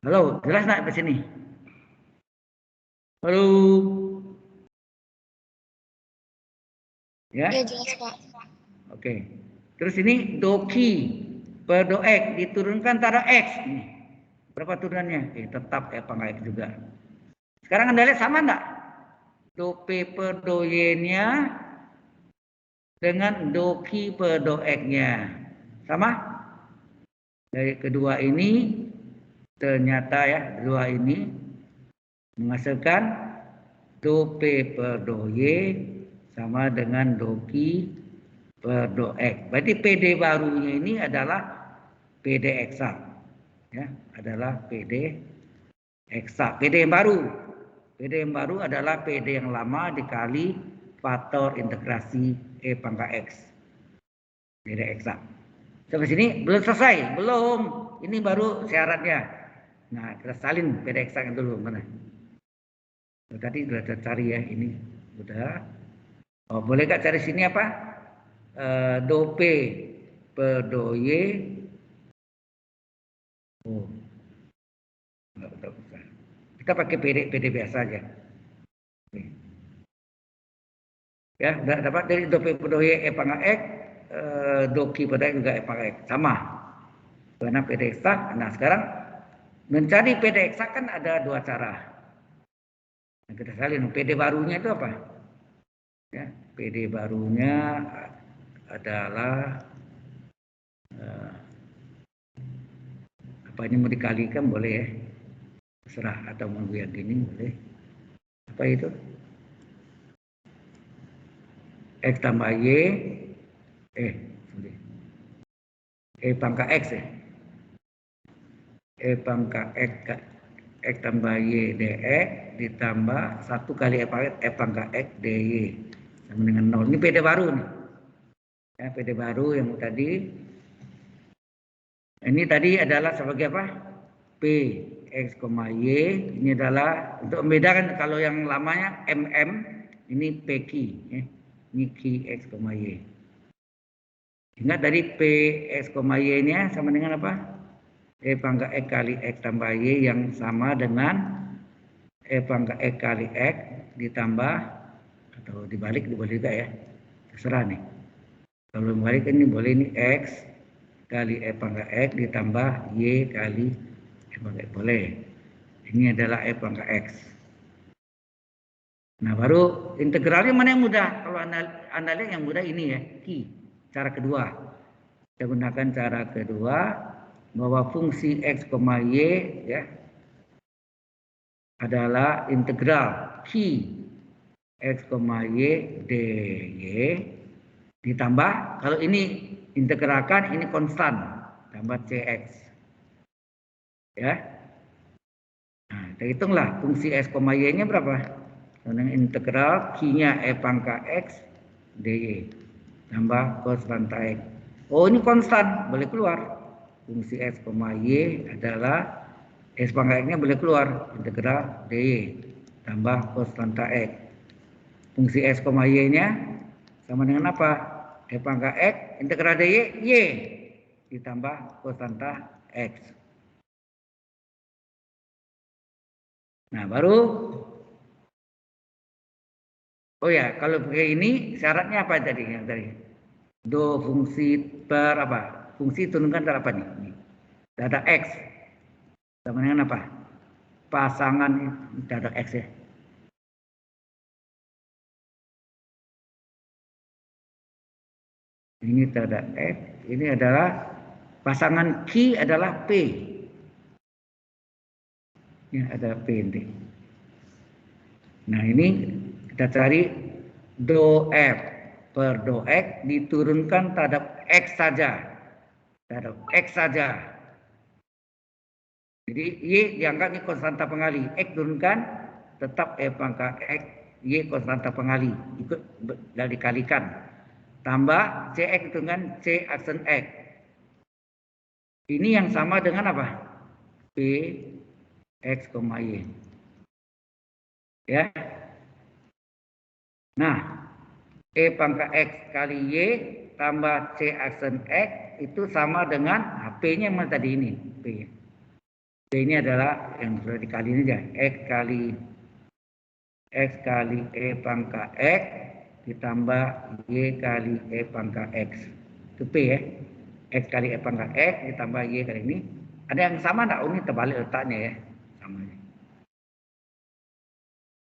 Halo, jelas nggak di sini? Halo. Ya? Ya, jelas, Pak. Oke. Terus ini doki per do X diturunkan antara X. Ini. Berapa turunannya? Tetap E pangkat X juga. Sekarang Anda lihat sama enggak? Do P per do Y-nya dengan do Q per do X-nya. Sama? Dari kedua ini ternyata ya, kedua ini menghasilkan do P per do Y sama dengan do Q per do X. Berarti PD barunya ini adalah PD eksak. Ya, adalah PD eksak. PD yang baru. PD yang baru adalah PD yang lama dikali faktor integrasi E pangkat X. PD eksak. Sampai sini belum selesai, belum. Ini baru syaratnya. Nah, kita salin PD eksaknya dulu mana? Tadi sudah cari ya, ini sudah. Oh, boleh nggak cari sini apa? Do P per do Y. Oh, nggak usah. Kita pakai PD biasa aja. Ya, dapat dari do P per do Y E pangkat X, do Q per do X juga E pangkat X. Sama. Karena PD eksak. Nah, sekarang mencari PD eksak kan ada dua cara. Nah, kita salin. PD barunya itu apa? Ya, PD barunya adalah apa ini mau dikalikan boleh ya, terserah, atau mau yang gini boleh. Apa itu? X tambah Y, E pangkat X ya. E pangkat X tambah Y dx ditambah 1 kali E pangkat X dy sama dengan 0. Ini PD baru nih. Ya, PD baru yang tadi. Ini tadi adalah sebagai apa? P X, Y. Ini adalah untuk membedakan, kalau yang lamanya MM, ini PQ. Ya. Ini Q X, Y. Ingat dari P X, Y-nya sama dengan apa? E pangkat X kali X tambah Y yang sama dengan E pangkat X kali X ditambah, atau dibalik boleh juga ya. Terserah nih. Kalau dibalik ini boleh, ini X kali E pangkat X ditambah Y kali E pangkat X. Boleh. Ini adalah E pangkat X. Nah, baru integralnya mana yang mudah? Kalau Anda lihat yang mudah ini ya, Q. Cara kedua. Kita gunakan cara kedua, bahwa fungsi X, Y ya adalah integral Q X, Y dy ditambah, kalau ini integralkan, ini konstan, tambah Cx. Ya. Nah, kita hitunglah fungsi X, Y-nya berapa? Dengan integral Q-nya E pangkat X dy tambah konstanta X. Oh, ini konstan, boleh keluar. Fungsi X, Y adalah X pangkat X-nya boleh keluar, integral dy tambah konstanta X. Fungsi X, Y-nya sama dengan apa? E pangkat X, integral dy, Y ditambah konstanta X. Nah, baru, oh ya, kalau pakai ini syaratnya apa tadi? Yang tadi do fungsi per apa? Fungsi turunkan antara apa nih? Data X sama dengan apa? Pasangan data X ya. Ini data X, ini adalah pasangan Q adalah P. Ini ada P ini. Nah, ini kita cari do F per do X diturunkan terhadap X saja. Terhadap X saja. Jadi Y dianggap ini konstanta pengali. X turunkan, tetap E pangkat X, Y konstanta pengali. Ikut dan dikalikan. Tambah Cx dengan C aksen X. Ini yang sama dengan apa? P X, Y. Ya. Nah, E pangkat X kali Y tambah C aksen X itu sama dengan P-nya yang tadi ini. P. P ini adalah yang sudah dikali ini aja. X kali E pangkat X ditambah Y kali E pangkat X. Itu P ya. X kali E pangkat X ditambah Y kali ini. Ada yang sama enggak? Ini terbalik letaknya ya. Sama.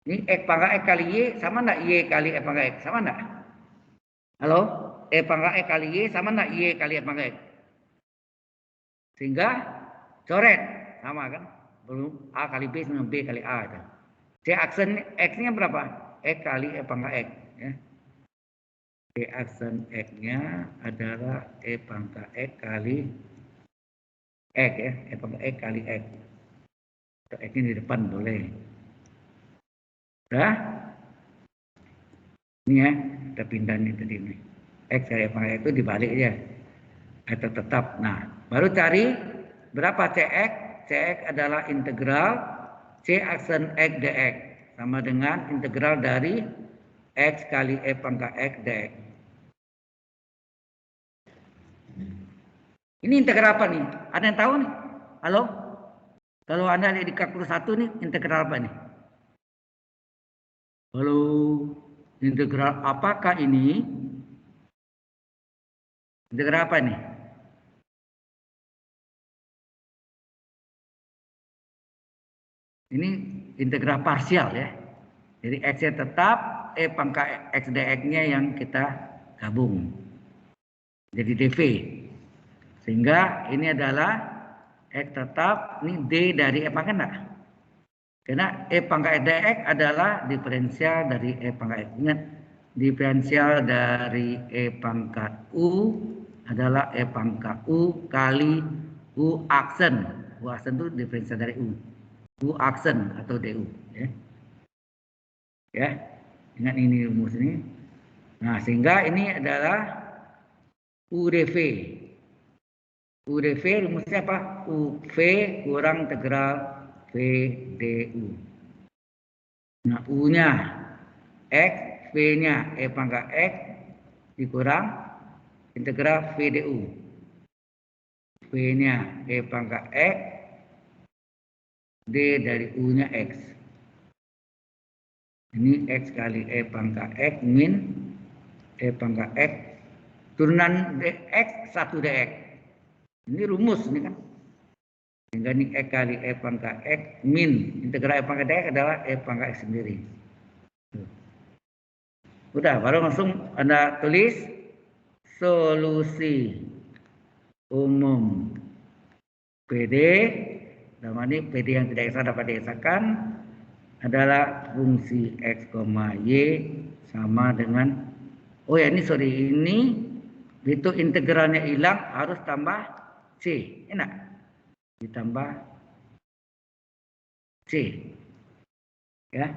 Ini X pangkat X kali Y sama enggak Y kali E pangkat X? Sama enggak? Halo? E pangkat X kali Y sama enggak Y kali E pangkat X? Sehingga coret. Sama kan? Belum A kali B sama B kali A itu. C aksen X-nya berapa? X kali E pangkat X. Ya. C aksen X-nya adalah E pangkat X kali X ya. E pangkat X kali X. Atau X-nya di depan boleh. Udah? Ini ya. Kita pindah nih tadi ini. X kali E pangkat X itu dibalik aja. Atau tetap. Nah, baru cari berapa CX? CX adalah integral C aksen X dx. Sama dengan integral dari X kali E pangkat X dx. Ini integral apa nih? Ada yang tahu nih? Halo? Kalau Anda lihat di kalkulus 1 nih, integral apa nih? Halo? Integral apakah ini? Integral apa nih? Ini integral parsial ya. Jadi X-nya tetap, E pangkat X dx-nya yang kita gabung. Jadi dV. Sehingga ini adalah X tetap, ini D dari E pangkat enggak? Karena E pangkat dx adalah diferensial dari E pangkat X. Ingat, diferensial dari E pangkat U adalah E pangkat U kali U aksen. U aksen itu diferensial dari U. U aksen atau DU. Ya, ingat ini rumus ini. Nah, sehingga ini adalah UdV. UdV rumusnya apa? UV kurang integral VDU. Nah, U-nya X, V-nya E pangkat X dikurang integral VDU. V-nya E pangkat X, D dari U-nya X. Ini X kali E pangkat X min E pangkat X turunan X 1 dx. Ini rumus ini kan. Sehingga ini E kali E pangkat X min integral E pangkat dx adalah E pangkat X sendiri. Udah, baru langsung Anda tulis solusi umum PD. Dalam ini PD yang tidak eksak dapat dieksakan adalah fungsi X, Y sama dengan, oh ya ini sorry, ini itu integralnya hilang harus tambah C, enak? Ditambah C, ya,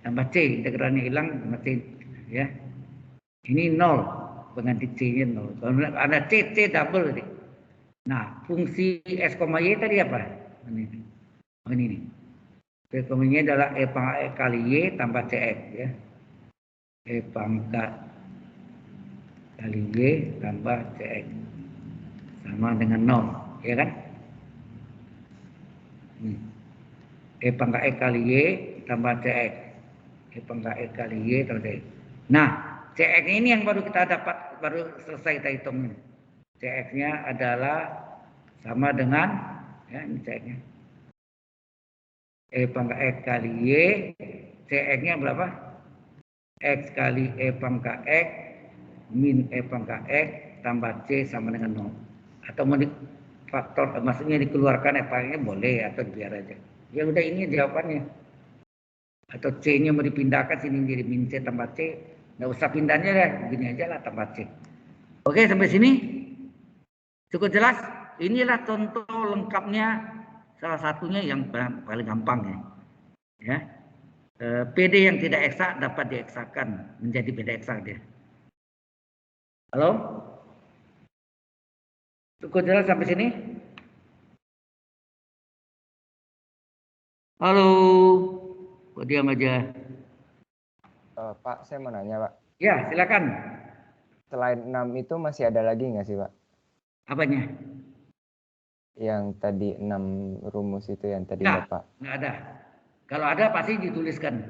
tambah C, integralnya hilang tambah C, ya. Ini 0, pengganti C-nya 0. Kalau ada C, C double tadi. Nah, fungsi X, Y tadi apa? Ini nih. X, Y adalah E pangkat X kali Y tambah CX, ya. E pangkat kali Y tambah CX sama dengan 0, ya kan? E pangkat X kali Y tambah CX. E pangkat X kali Y tambah CX. Nah, CX ini yang baru kita dapat, baru selesai kita hitung. CX-nya adalah sama dengan, ya ini CX-nya. E pangkat X kali Y, CX-nya berapa? X kali E pangkat X min E pangkat X tambah C sama dengan 0. Atau mau faktor, maksudnya dikeluarkan E pangkatnya boleh atau biar aja. Ya udah ini jawabannya. Atau C-nya mau dipindahkan sini jadi min C tambah C. Nggak usah pindahnya deh, begini aja lah tambah C. Oke, sampai sini cukup jelas. Inilah contoh lengkapnya, salah satunya yang paling gampang ya. PD yang tidak eksak dapat dieksakan menjadi PD eksak dia. Halo? Cukup jelas sampai sini? Halo? Kok diam aja? Pak, saya mau nanya, Pak. Ya, silakan. Selain 6 itu masih ada lagi nggak sih, Pak? Apanya? Yang tadi 6 rumus itu yang tadi Enggak, Bapak. enggak ada. Kalau ada pasti dituliskan.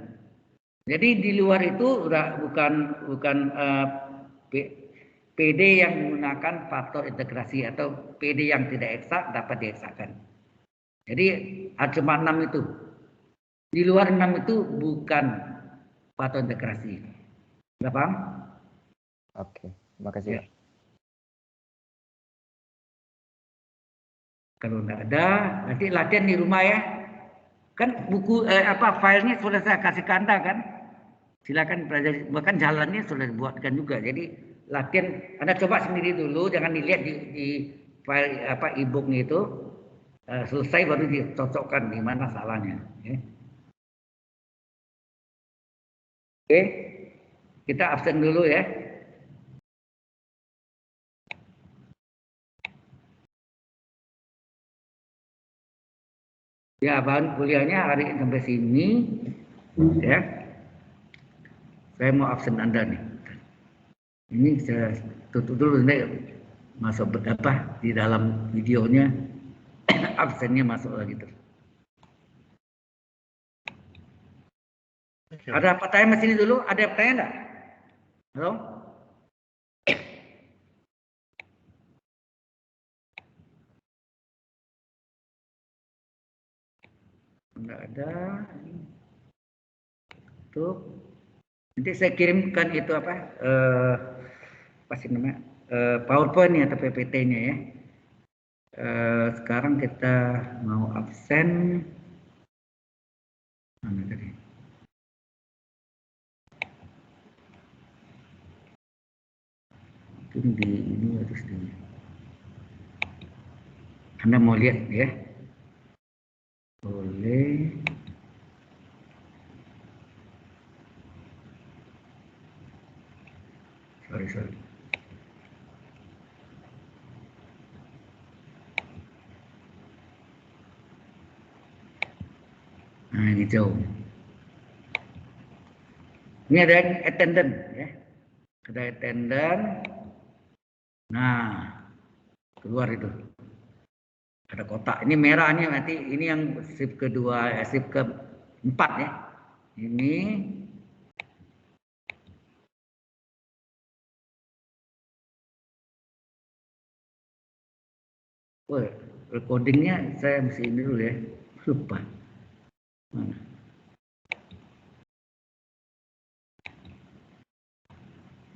Jadi di luar itu udah bukan PD yang menggunakan faktor integrasi atau PD yang tidak eksak dapat dieksakan. Jadi cuma 6 itu. Di luar 6 itu bukan faktor integrasi. Sudah paham? Oke, makasih, Ya. Pak. Kalau enggak ada, nanti latihan di rumah ya. Kan buku filenya sudah saya kasih ke Anda kan? Silakan pelajari, bahkan jalannya sudah dibuatkan juga. Jadi latihan Anda coba sendiri dulu, jangan dilihat di file e-booknya itu. Selesai baru dicocokkan di mana salahnya. Ya. Oke, kita absen dulu ya. Ya, bahan kuliahnya hari sampai sini, ya. Saya mau absen Anda nih. Ini saya tutup dulu nih, masuk apa di dalam videonya, absennya masuk lagi terus. Oke. Ada pertanyaan di sini dulu? Ada pertanyaan enggak? Halo? Enggak ada. Tuh. Nanti saya kirimkan itu apa sih namanya? PowerPoint atau PPT-nya ya. Sekarang kita mau absen. Mana tadi? Mungkin di ini harus di. Anda mau lihat ya? Boleh. Sorry. Nah, ini jauh. Ini ada attendant ya. Ada attendant. Nah, keluar itu. Ada kotak. Ini merah nih nanti. Ini yang shift kedua, shift keempat ya. Ini. Recordingnya saya mesti ini dulu ya. Lupa. Mana?